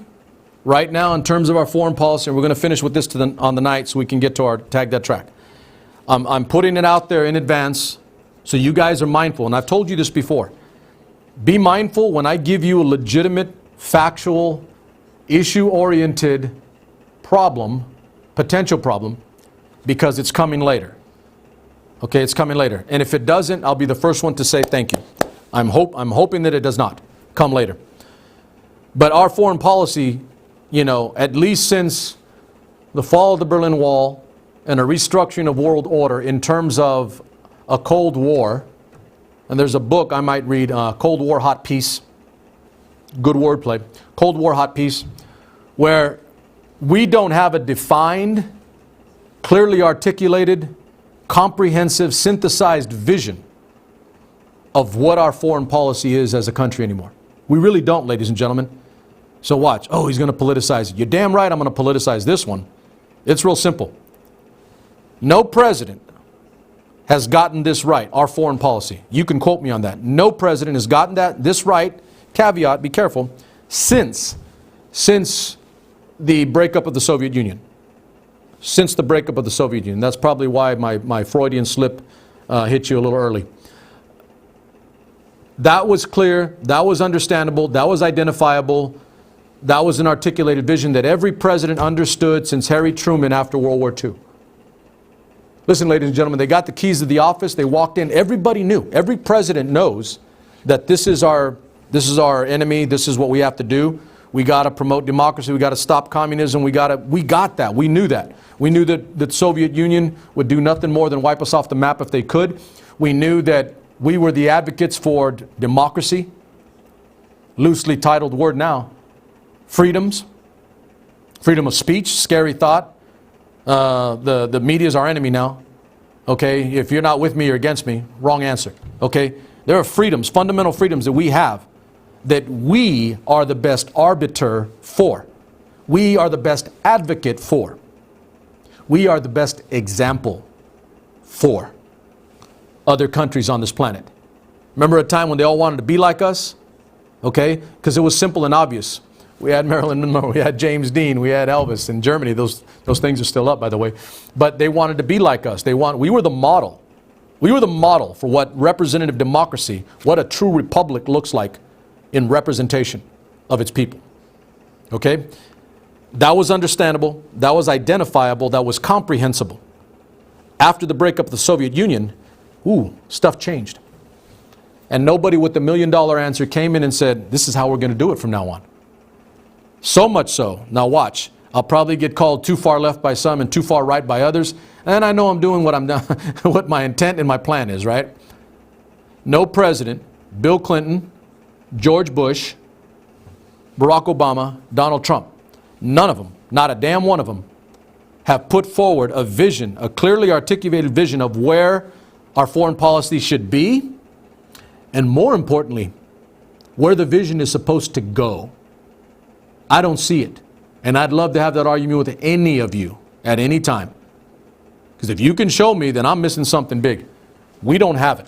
right now in terms of our foreign policy, and we're going to finish with this on the night so we can get to our tag that track. I'm putting it out there in advance so you guys are mindful, and I've told you this before. Be mindful when I give you a legitimate, factual, issue-oriented problem, potential problem, because it's coming later. Okay, it's coming later. And if it doesn't, I'll be the first one to say thank you. I'm hoping that it does not come later. But our foreign policy, at least since the fall of the Berlin Wall and a restructuring of world order in terms of a Cold War, and there's a book I might read, Cold War, Hot Peace, good wordplay, Cold War, Hot Peace, where we don't have a defined, clearly articulated, comprehensive, synthesized vision of what our foreign policy is as a country anymore. We really don't, ladies and gentlemen. So watch. Oh, he's going to politicize it. You're damn right I'm going to politicize this one. It's real simple. No president has gotten this right, our foreign policy. You can quote me on that. No president has gotten this right, caveat, be careful, since the breakup of the Soviet Union. Since the breakup of the Soviet Union. That's probably why my Freudian slip hit you a little early. That was clear, that was understandable, that was identifiable, that was an articulated vision that every president understood since Harry Truman after World War II. Listen, ladies and gentlemen, they got the keys to the office, they walked in, everybody knew, every president knows that this is our enemy, this is what we have to do. We got to promote democracy, we got to stop communism, we got that, we knew that. We knew that the Soviet Union would do nothing more than wipe us off the map if they could. We knew that we were the advocates for democracy, loosely titled word now, freedoms, freedom of speech, scary thought. The media is our enemy now. Okay, if you're not with me or against me, wrong answer. Okay, there are freedoms, fundamental freedoms that we have that we are the best arbiter for. We are the best advocate for. We are the best example for other countries on this planet. Remember a time when they all wanted to be like us? Okay, because it was simple and obvious. We had Marilyn Monroe, we had James Dean, we had Elvis in Germany. Those things are still up, by the way. But they wanted to be like us. We were the model. We were the model for what representative democracy, what a true republic looks like in representation of its people. Okay? That was understandable, that was identifiable, that was comprehensible. After the breakup of the Soviet Union, stuff changed. And nobody with the $1 million answer came in and said, this is how we're going to do it from now on. So much so, now watch, I'll probably get called too far left by some and too far right by others, and I know I'm doing what I'm done, what my intent and my plan is, right? No president, Bill Clinton, George Bush, Barack Obama, Donald Trump, none of them, not a damn one of them, have put forward a vision, a clearly articulated vision of where our foreign policy should be, and more importantly, where the vision is supposed to go. I don't see it. And I'd love to have that argument with any of you at any time. Because if you can show me, then I'm missing something big. We don't have it.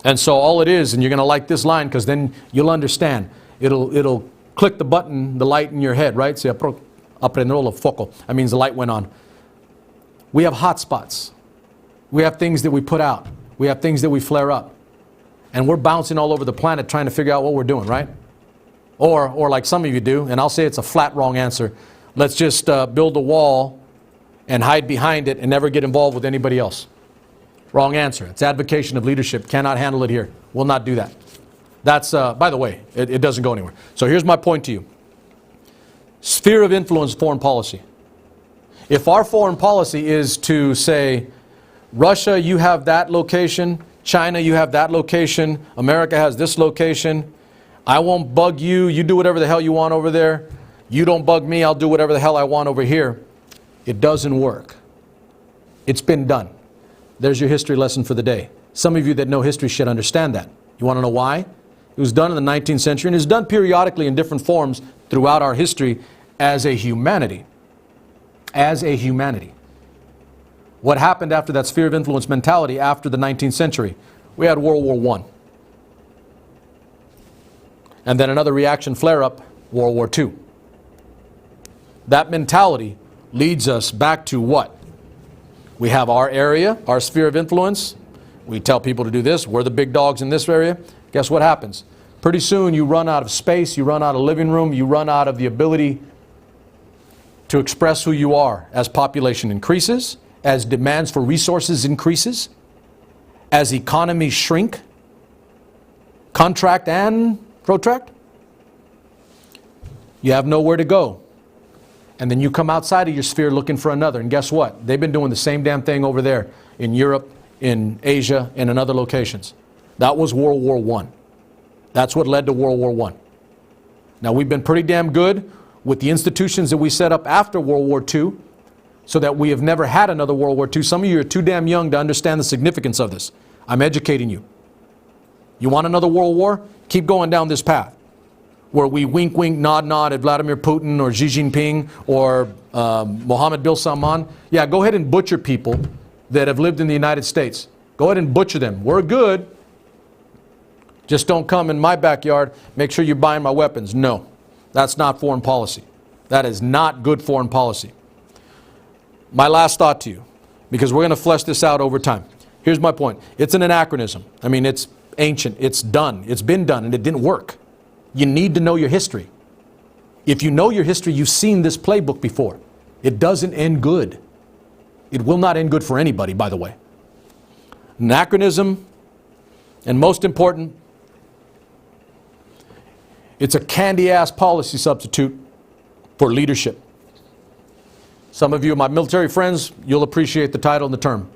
And so all it is, and you're going to like this line because then you'll understand. It'll click the button, the light in your head, right? Se aprendió el foco. That means the light went on. We have hot spots. We have things that we put out. We have things that we flare up. And we're bouncing all over the planet trying to figure out what we're doing, right? Or like some of you do, and I'll say it's a flat wrong answer. Let's just build a wall and hide behind it and never get involved with anybody else. Wrong answer. It's advocation of leadership. Cannot handle it here. Will not do that. That's, by the way, it doesn't go anywhere. So here's my point to you. Sphere of influence foreign policy. If our foreign policy is to say, Russia, you have that location, China, you have that location, America has this location, I won't bug you, you do whatever the hell you want over there, you don't bug me, I'll do whatever the hell I want over here. It doesn't work. It's been done. There's your history lesson for the day. Some of you that know history should understand that. You want to know why? It was done in the 19th century and is done periodically in different forms throughout our history as a humanity. As a humanity. What happened after that sphere of influence mentality after the 19th century? We had World War I. And then another reaction flare-up, World War II. That mentality leads us back to what? We have our area, our sphere of influence. We tell people to do this. We're the big dogs in this area. Guess what happens? Pretty soon you run out of space, you run out of living room, you run out of the ability to express who you are as population increases, as demands for resources increases, as economies shrink, contract and protract. You have nowhere to go. And then you come outside of your sphere looking for another. And guess what? They've been doing the same damn thing over there in Europe, in Asia, and in other locations. That was World War I. That's what led to World War I. Now, we've been pretty damn good with the institutions that we set up after World War II so that we have never had another World War II. Some of you are too damn young to understand the significance of this. I'm educating you. You want another world war? Keep going down this path where we wink, wink, nod, nod at Vladimir Putin or Xi Jinping or Mohammed bin Salman. Yeah, go ahead and butcher people that have lived in the United States. Go ahead and butcher them. We're good. Just don't come in my backyard. Make sure you're buying my weapons. No, that's not foreign policy. That is not good foreign policy. My last thought to you, because we're going to flesh this out over time. Here's my point. It's an anachronism. I mean, it's ancient. It's done. It's been done, and it didn't work. You need to know your history. If you know your history, you've seen this playbook before. It doesn't end good. It will not end good for anybody, by the way. Anachronism, and most important, it's a candy-ass policy substitute for leadership. Some of you, my military friends, you'll appreciate the title and the term.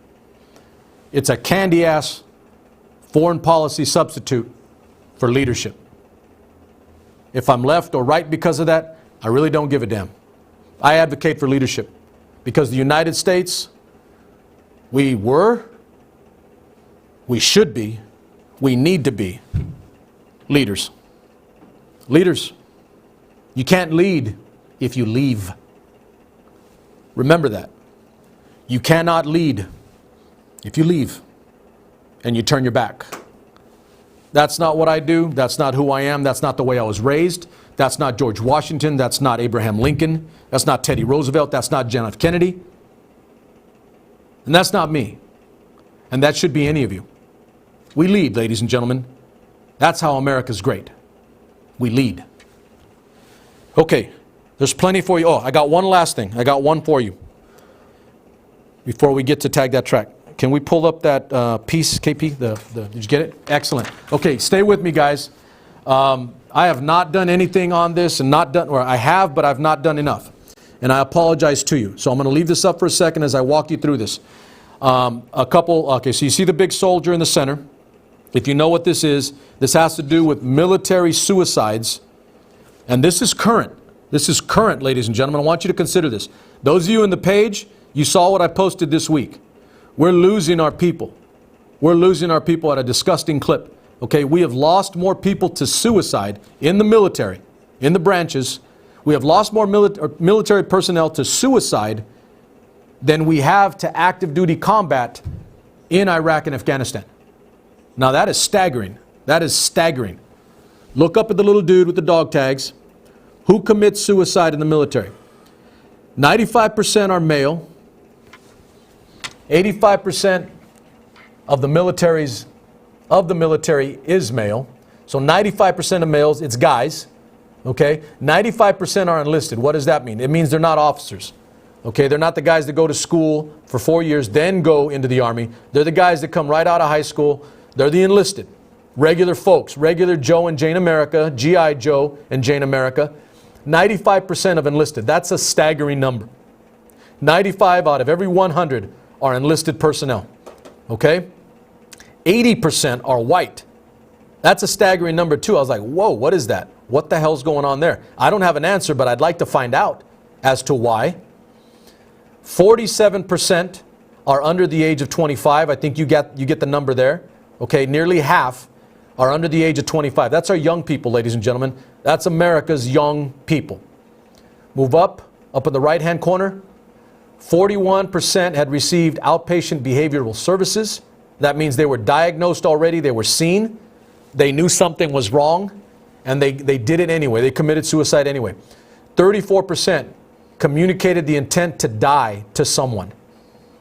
It's a candy-ass foreign policy substitute for leadership. If I'm left or right because of that, I really don't give a damn. I advocate for leadership because the United States We were, we should be, we need to be leaders. Leaders. You can't lead if you leave. Remember that. You cannot lead if you leave and you turn your back. That's not what I do. That's not who I am. That's not the way I was raised. That's not George Washington. That's not Abraham Lincoln. That's not Teddy Roosevelt. That's not John F. Kennedy. And that's not me. And that should be any of you. We lead, ladies and gentlemen. That's how America's great. We lead. Okay, there's plenty for you. Oh, I got one last thing. I got one for you before we get to tag that track. Can we pull up that piece, KP? Did you get it? Excellent. Okay, stay with me, guys. I have not done anything on this, and or I have, but I've not done enough. And I apologize to you. So I'm going to leave this up for a second as I walk you through this. Okay, so you see the big soldier in the center. If you know what this has to do with military suicides. And this is current. This is current, ladies and gentlemen. I want you to consider this. Those of you in the page, you saw what I posted this week. We're losing our people. We're losing our people at a disgusting clip. Okay, we have lost more people to suicide in the military, in the branches. We have lost more military personnel to suicide than we have to active duty combat in Iraq and Afghanistan. Now that is staggering. That is staggering. Look up at the little dude with the dog tags. Who commits suicide in the military? 95% are male. 85% of the military is male. So 95% of males, it's guys. Okay? 95% are enlisted. What does that mean? It means they're not officers. Okay? They're not the guys that go to school for 4 years, then go into the Army. They're the guys that come right out of high school. They're the enlisted. Regular folks. Regular Joe and Jane America. G.I. Joe and Jane America. 95% of enlisted. That's a staggering number. 95 out of every 100 are enlisted personnel. Okay? 80% are white. That's a staggering number too. I was like, whoa, what is that? What the hell's going on there? I don't have an answer, but I'd like to find out as to why. 47% are under the age of 25. I think you get the number there. Okay, nearly half are under the age of 25. That's our young people, ladies and gentlemen. That's America's young people. Move up in the right-hand corner. 41% had received outpatient behavioral services. That means they were diagnosed already, they were seen, they knew something was wrong, and they did it anyway. They committed suicide anyway. 34% communicated the intent to die to someone.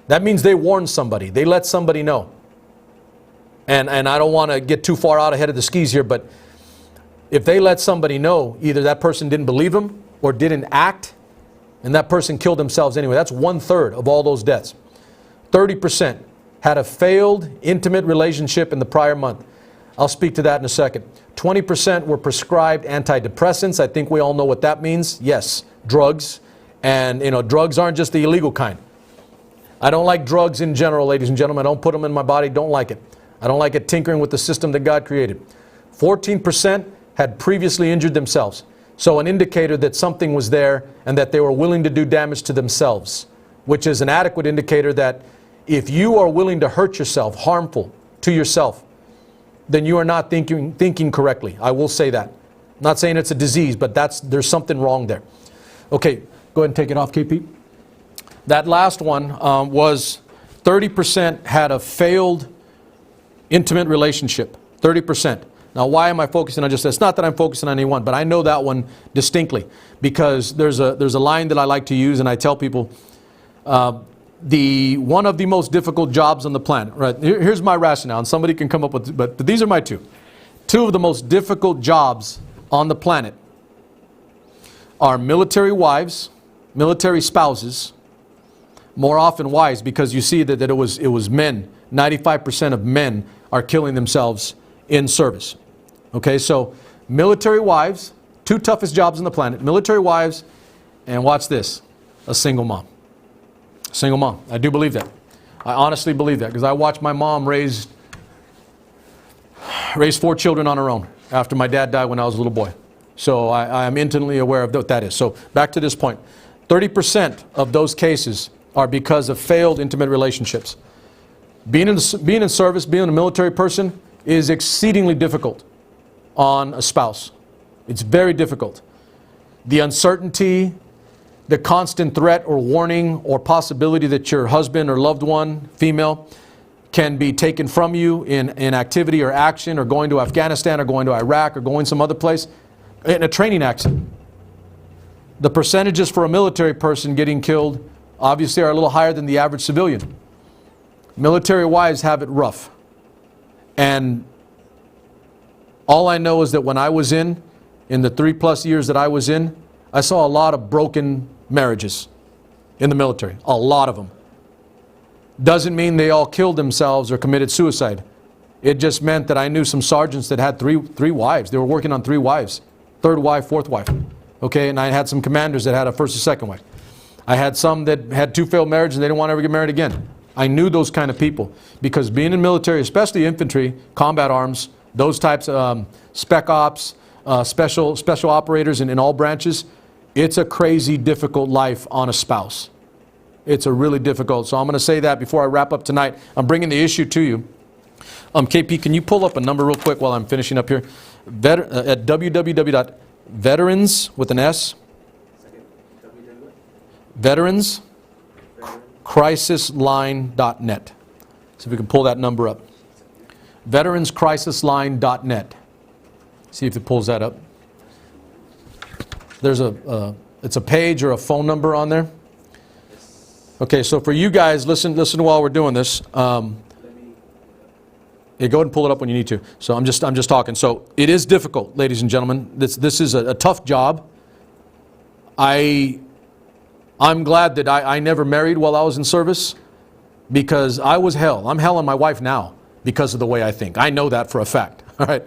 That means they warned somebody. They let somebody know. And I don't want to get too far out ahead of the skis here, but if they let somebody know, either that person didn't believe them or didn't act, and that person killed themselves anyway. That's 1/3 of all those deaths. 30% had a failed intimate relationship in the prior month. I'll speak to that in a second. 20% were prescribed antidepressants. I think we all know what that means. Yes, drugs. And, drugs aren't just the illegal kind. I don't like drugs in general, ladies and gentlemen. I don't put them in my body. Don't like it. I don't like it tinkering with the system that God created. 14% had previously injured themselves. So an indicator that something was there and that they were willing to do damage to themselves, which is an adequate indicator that if you are willing to hurt yourself, harmful to yourself, then you are not thinking correctly. I will say that. I'm not saying it's a disease, but there's something wrong there. Okay, go ahead and take it off, KP. That last one was 30% had a failed intimate relationship. 30%. Now, why am I focusing on just this? It's not that I'm focusing on anyone, but I know that one distinctly because there's a line that I like to use, and I tell people one of the most difficult jobs on the planet. Right? Here's my rationale, and somebody can come up with, but these are my two. Two of the most difficult jobs on the planet are military wives, military spouses, more often wives, because you see that it was men. 95% of men are killing themselves in service. Okay, so military wives, two toughest jobs on the planet, military wives, and watch this, a single mom. Single mom. I do believe that. I honestly believe that because I watched my mom raise 4 children on her own after my dad died when I was a little boy. So I am intimately aware of what that is. So back to this point. 30% of those cases are because of failed intimate relationships. Being in service, being a military person is exceedingly difficult on a spouse. It's very difficult. The uncertainty, the constant threat or warning or possibility that your husband or loved one, female, can be taken from you in activity or action, or going to Afghanistan or going to Iraq or going some other place in a training accident. The percentages for a military person getting killed obviously are a little higher than the average civilian. Military wives have it rough. And all I know is that when I was in the 3+ years that I was in, I saw a lot of broken marriages in the military. A lot of them. Doesn't mean they all killed themselves or committed suicide. It just meant that I knew some sergeants that had three wives. They were working on 3 wives. 3rd wife, 4th wife. Okay, and I had some commanders that had a 1st or 2nd wife. I had some that had 2 failed marriages and they didn't want to ever get married again. I knew those kind of people because being in military, especially infantry, combat arms, those types of spec ops, special operators in all branches, it's a crazy difficult life on a spouse. It's a really difficult. So I'm going to say that before I wrap up tonight. I'm bringing the issue to you. KP, can you pull up a number real quick while I'm finishing up here? At www.veterans with an S. veteranscrisisline.net. See if we can pull that number up. veteranscrisisline.net. See if it pulls that up. There's it's a page or a phone number on there. Okay, so for you guys, listen while we're doing this. Yeah, go ahead and pull it up when you need to. So I'm just talking. So it is difficult, ladies and gentlemen. This is a tough job. I'm glad that I never married while I was in service, because I was hell. I'm hell on my wife now because of the way I think. I know that for a fact. All right.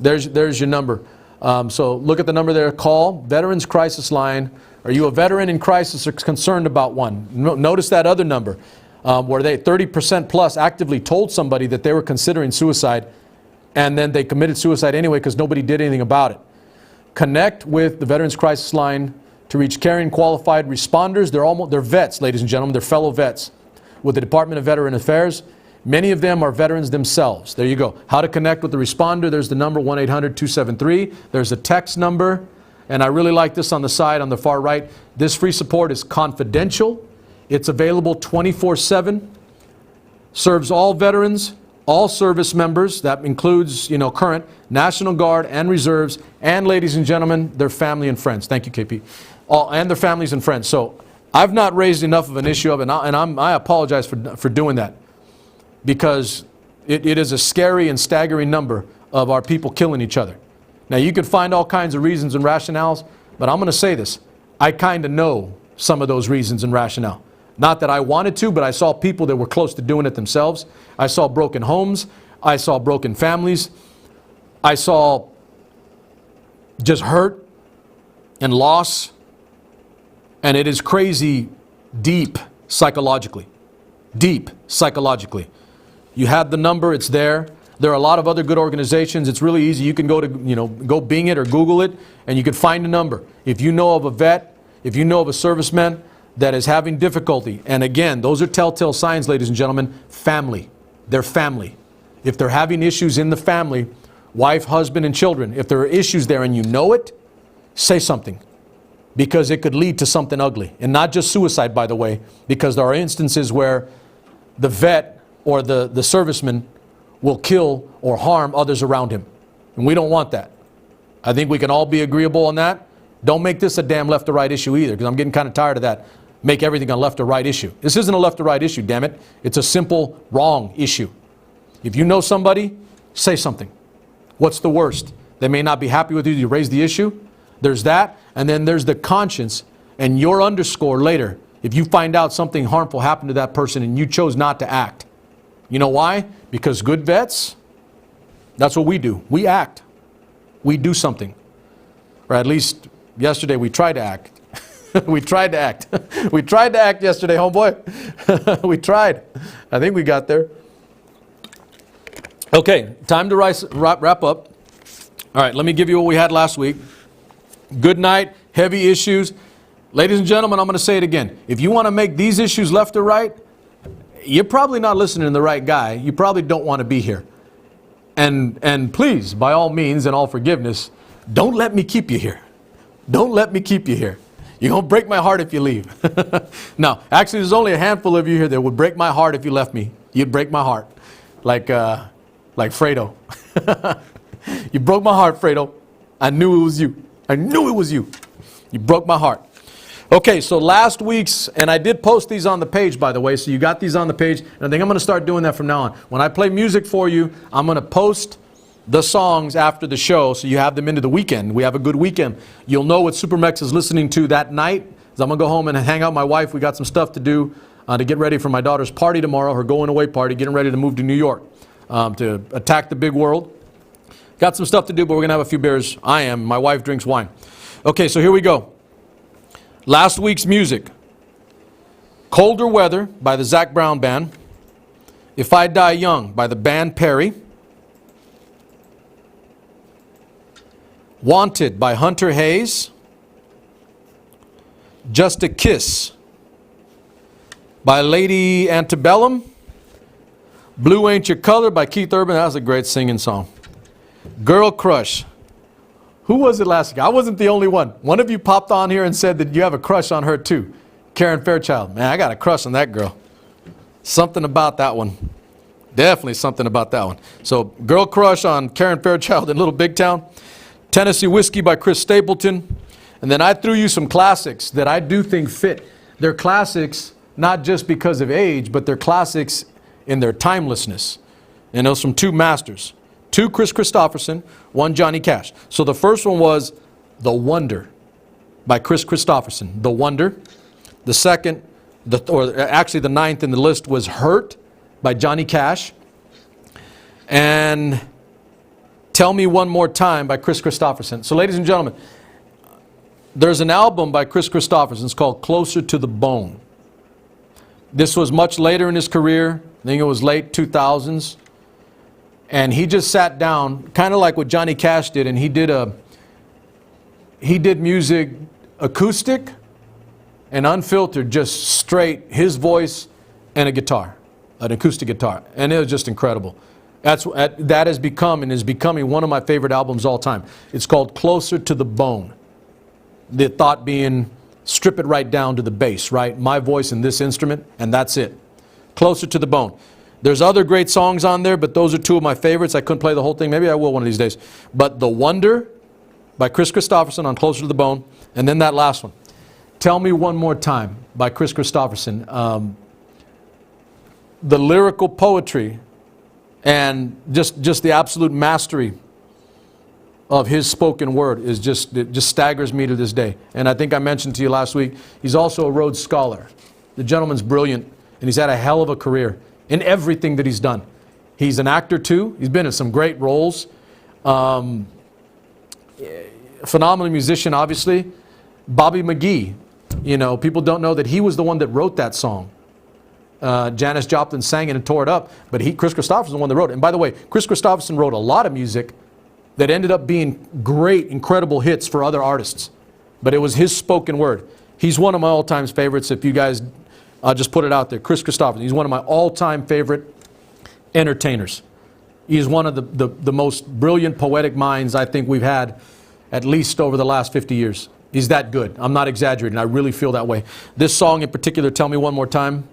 There's your number. So look at the number there. Call Veterans Crisis Line. Are you a veteran in crisis or concerned about one? Notice that other number where they 30% plus actively told somebody that they were considering suicide, and then they committed suicide anyway because nobody did anything about it. Connect with the Veterans Crisis Line to reach caring, qualified responders. They're vets, ladies and gentlemen. They're fellow vets with the Department of Veteran Affairs. Many of them are veterans themselves. There you go. How to connect with the responder. There's the number 1-800-273. There's a text number. And I really like this on the side, on the far right. This free support is confidential. It's available 24/7. Serves all veterans, all service members. That includes, current, National Guard and reserves. And ladies and gentlemen, their family and friends. Thank you, KP. And their families and friends. So I've not raised enough of an issue of it. And I apologize for doing that. Because it is a scary and staggering number of our people killing each other. Now, you could find all kinds of reasons and rationales, but I'm going to say this. I kind of know some of those reasons and rationale. Not that I wanted to, but I saw people that were close to doing it themselves. I saw broken homes. I saw broken families. I saw just hurt and loss. And it is crazy deep psychologically. Deep psychologically. You have the number, it's there. There are a lot of other good organizations. It's really easy. You can go to, go Bing it or Google it, and you can find a number. If you know of a vet, if you know of a serviceman that is having difficulty, and again, those are telltale signs, ladies and gentlemen, family. They're family. If they're having issues in the family, wife, husband, and children, if there are issues there and you know it, say something. Because it could lead to something ugly. And not just suicide, by the way, because there are instances where the vet or the serviceman will kill or harm others around him. And we don't want that. I think we can all be agreeable on that. Don't make this a damn left or right issue either, because I'm getting kind of tired of that. Make everything a left or right issue. This isn't a left or right issue, damn it. It's a simple wrong issue. If you know somebody, say something. What's the worst? They may not be happy with you. You raise the issue. There's that. And then there's the conscience and your underscore later. If you find out something harmful happened to that person and you chose not to act. You know why? Because good vets, that's what we do. We act. We do something. Or at least yesterday we tried to act. We tried to act. We tried to act yesterday, homeboy. We tried. I think we got there. Okay, time to wrap up. All right, let me give you what we had last week. Good night, heavy issues. Ladies and gentlemen, I'm going to say it again. If you want to make these issues left or right, you're probably not listening to the right guy. You probably don't want to be here. And please, by all means and all forgiveness, don't let me keep you here. Don't let me keep you here. You're going to break my heart if you leave. No, actually, there's only a handful of you here that would break my heart if you left me. You'd break my heart. Like Fredo. You broke my heart, Fredo. I knew it was you. I knew it was you. You broke my heart. Okay, so last week's, and I did post these on the page, by the way, so you got these on the page, and I think I'm going to start doing that from now on. When I play music for you, I'm going to post the songs after the show, so you have them into the weekend. We have a good weekend. You'll know what SuperMex is listening to that night. So I'm going to go home and hang out with my wife. We got some stuff to do to get ready for my daughter's party tomorrow, her going away party, getting ready to move to New York to attack the big world. Got some stuff to do, but we're going to have a few beers. I am. My wife drinks wine. Okay, so here we go. Last week's music. Colder Weather by the Zac Brown Band. If I Die Young by the band Perry. Wanted by Hunter Hayes. Just a Kiss by Lady Antebellum. Blue Ain't Your Color by Keith Urban. That was a great singing song. Girl Crush. Who was it last week? I wasn't the only one. One of you popped on here and said that you have a crush on her too. Karen Fairchild. Man, I got a crush on that girl. Something about that one. Definitely something about that one. So, Girl Crush on Karen Fairchild in Little Big Town. Tennessee Whiskey by Chris Stapleton. And then I threw you some classics that I do think fit. They're classics not just because of age, but they're classics in their timelessness. And those from two masters. Two Chris Christopherson, one Johnny Cash. So the first one was The Wonder by Chris Christopherson. The Wonder. The second, actually the ninth in the list was Hurt by Johnny Cash. And Tell Me One More Time by Chris Christopherson. So ladies and gentlemen, there's an album by Chris Christopherson. It's called Closer to the Bone. This was much later in his career. I think it was late 2000s. And he just sat down, kind of like what Johnny Cash did, and he did music acoustic and unfiltered, just straight, his voice and a guitar, an acoustic guitar. And it was just incredible. That has become and is becoming one of my favorite albums all time. It's called Closer to the Bone. The thought being, strip it right down to the bass, right? My voice and this instrument, and that's it. Closer to the Bone. There's other great songs on there, but those are two of my favorites. I couldn't play the whole thing. Maybe I will one of these days. But The Wonder by Chris Christopherson on Closer to the Bone. And then that last one, Tell Me One More Time by Chris Christopherson. The lyrical poetry and just the absolute mastery of his spoken word is it just staggers me to this day. And I think I mentioned to you last week, he's also a Rhodes Scholar. The gentleman's brilliant, and he's had a hell of a career in everything that he's done. He's an actor too. He's been in some great roles. Phenomenal musician, obviously. Bobby McGee. You know, people don't know that he was the one that wrote that song. Janis Joplin sang it and tore it up, but Chris Christopherson was the one that wrote it. And by the way, Chris Christopherson wrote a lot of music that ended up being great, incredible hits for other artists. But it was his spoken word. He's one of my all-time favorites. If you guys, I'll just put it out there. Chris Christopherson. He's one of my all-time favorite entertainers. He is one of the most brilliant poetic minds I think we've had, at least over the last 50 years. He's that good. I'm not exaggerating. I really feel that way. This song in particular, Tell Me One More Time.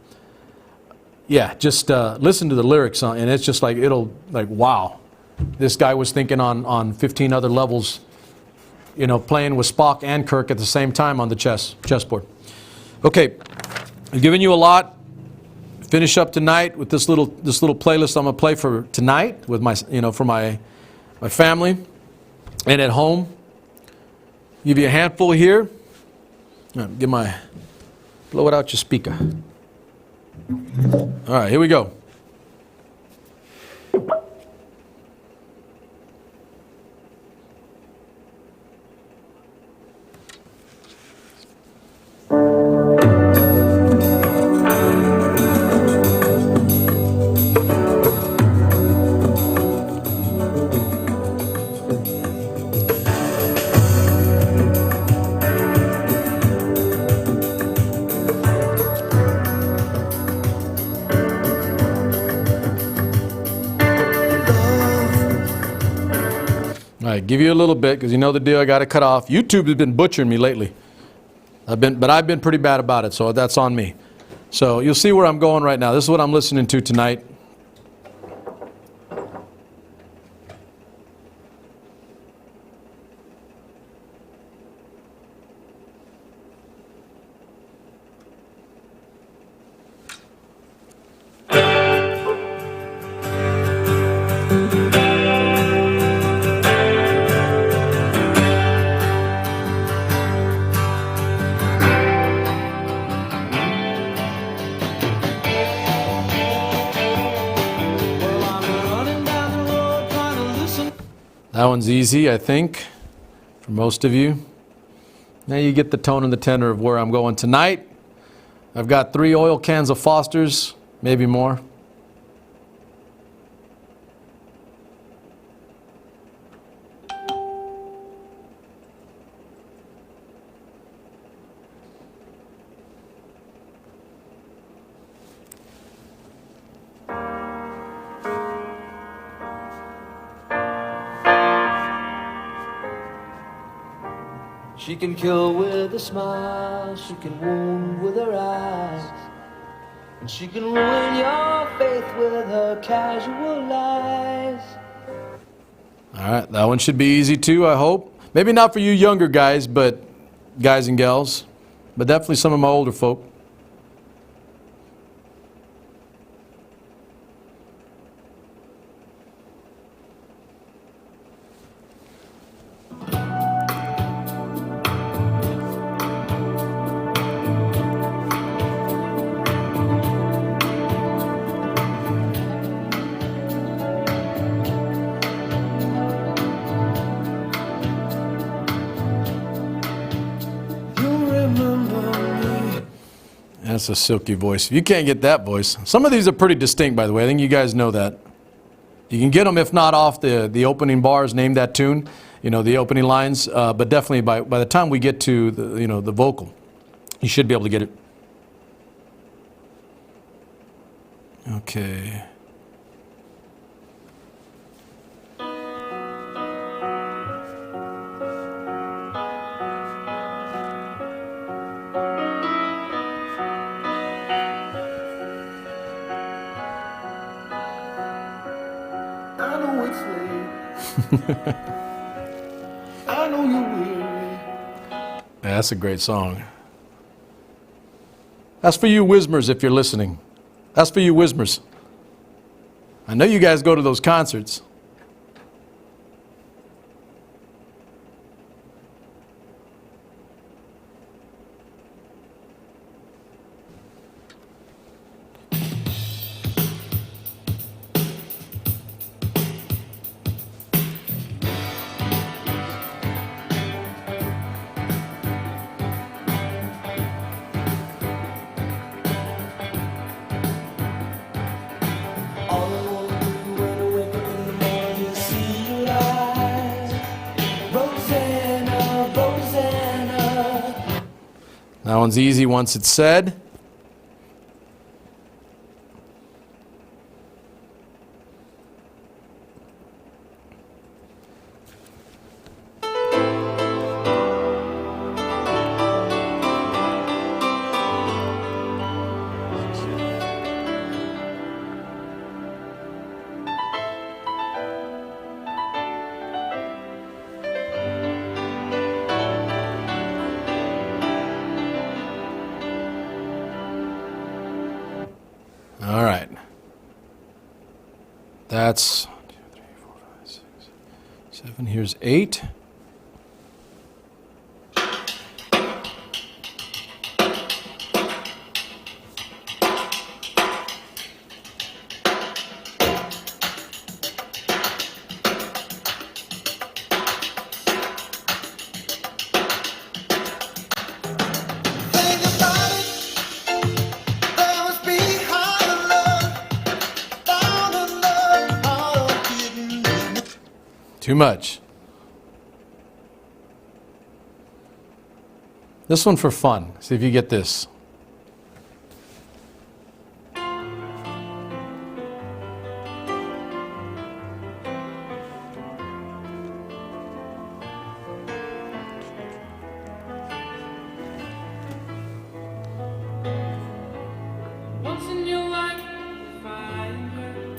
Yeah, just listen to the lyrics, and it's just like, wow. This guy was thinking on 15 other levels, you know, playing with Spock and Kirk at the same time on the chessboard. Okay, I've given you a lot. Finish up tonight with this little playlist I'm gonna play for tonight with my, you know, for my family and at home. Give you a handful here. All right, blow it out your speaker. All right, here we go. right, give you a little bit because you know the deal. I got to cut off. YouTube has been butchering me lately. I've been pretty bad about it, so that's on me. So you'll see where I'm going right now. This is what I'm listening to tonight. That one's easy, I think, for most of you. Now you get the tone and the tenor of where I'm going tonight. I've got 3 oil cans of Foster's, maybe more. She can kill with a smile, she can wound with her eyes, and she can ruin your faith with her casual lies. All right, that one should be easy too, I hope. Maybe not for you younger guys, but guys and gals, but definitely some of my older folk. That's a silky voice. You can't get that voice. Some of these are pretty distinct, by the way. I think you guys know that. You can get them, if not off the opening bars, name that tune, you know, the opening lines. But definitely by the time we get to the, you know, the vocal, you should be able to get it. Okay. I know it's late. I know you're weary. Yeah, that's a great song. That's for you Wismers if you're listening. That's for you Wismers. I know you guys go to those concerts. All I wanna do when I wake up in the morning is see your eyes. Rosanna, Rosanna. That one's easy once it's said. All right. That's 1, 2, 3, 4, 5, 6, 7. Here's 8. Think about it. There must be higher love, down in love, hard hidden. Too much. This one for fun. See if you get this. Once in your life, you find her.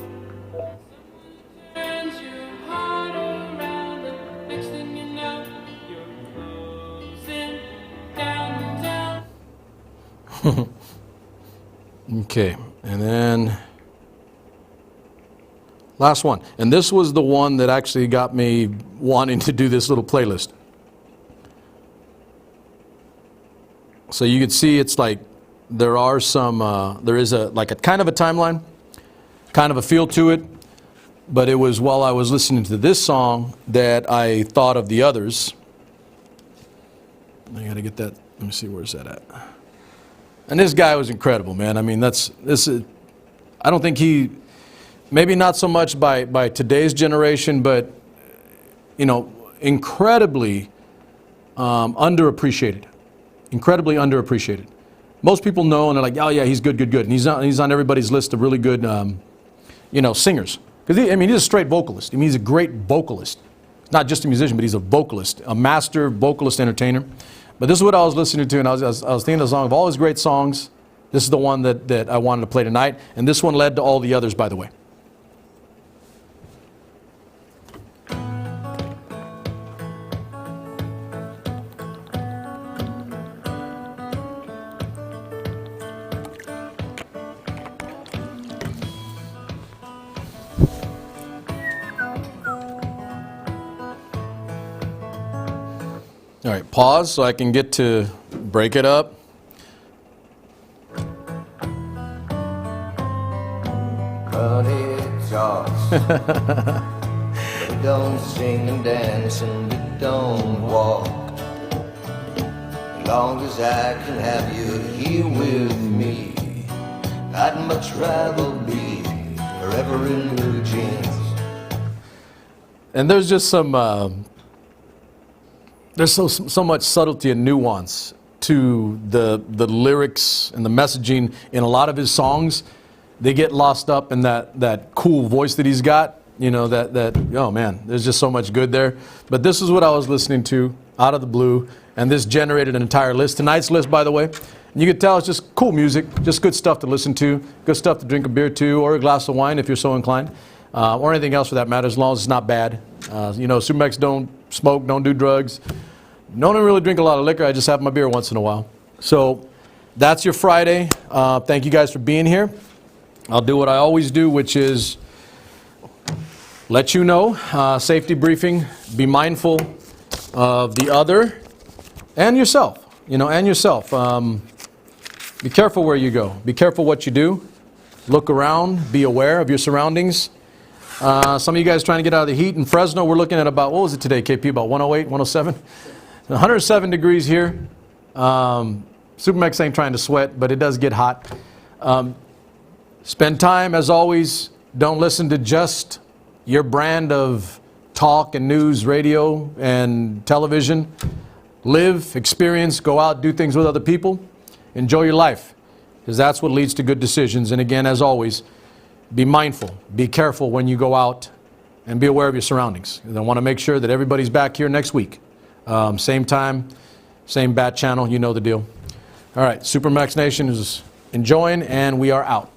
Someone who turns your heart around, and next thing you know, you're closing down the town. Okay, and then last one. And this was the one that actually got me wanting to do this little playlist. So you can see it's like there are some, there is a like a kind of a timeline, kind of a feel to it. But it was while I was listening to this song that I thought of the others. I gotta get that. Let me see, where's that at? And this guy was incredible, man. I mean, this is, I don't think he, maybe not so much by today's generation, but, you know, incredibly underappreciated. Incredibly underappreciated. Most people know and they're like, oh yeah, he's good, good, good. And he's on everybody's list of really good, you know, singers. Because I mean, he's a straight vocalist. I mean, he's a great vocalist. Not just a musician, but he's a vocalist, a master vocalist entertainer. But this is what I was listening to, and I was thinking of the song of all his great songs. This is the one that I wanted to play tonight, and this one led to all the others, by the way. All right, pause so I can get to break it up. Honey talks, but it don't sing and dance and it don't walk. As long as I can have you here with me, I'd much rather be forever in blue jeans. And there's just some, there's so much subtlety and nuance to the lyrics and the messaging in a lot of his songs. They get lost up in that cool voice that he's got. You know, oh man, there's just so much good there. But this is what I was listening to out of the blue, and this generated an entire list. Tonight's list, by the way, and you can tell it's just cool music, just good stuff to listen to, good stuff to drink a beer to, or a glass of wine if you're so inclined, or anything else for that matter, as long as it's not bad. You know, SuperMex don't smoke, don't do drugs. Don't really drink a lot of liquor. I just have my beer once in a while. So that's your Friday. Thank you guys for being here. I'll do what I always do, which is let you know, safety briefing, be mindful of the other and yourself, you know, and yourself. Be careful where you go. Be careful what you do. Look around. Be aware of your surroundings. Some of you guys trying to get out of the heat in Fresno, we're looking at about, what was it today, KP, about 108, 107? 107 degrees here. SuperMex ain't trying to sweat, but it does get hot. Spend time, as always. Don't listen to just your brand of talk and news, radio and television. Live, experience, go out, do things with other people. Enjoy your life, because that's what leads to good decisions. And again, as always, be mindful, be careful when you go out, and be aware of your surroundings. And I want to make sure that everybody's back here next week. Same time, same bat channel, you know the deal. All right, SuperMex Nation is enjoying, and we are out.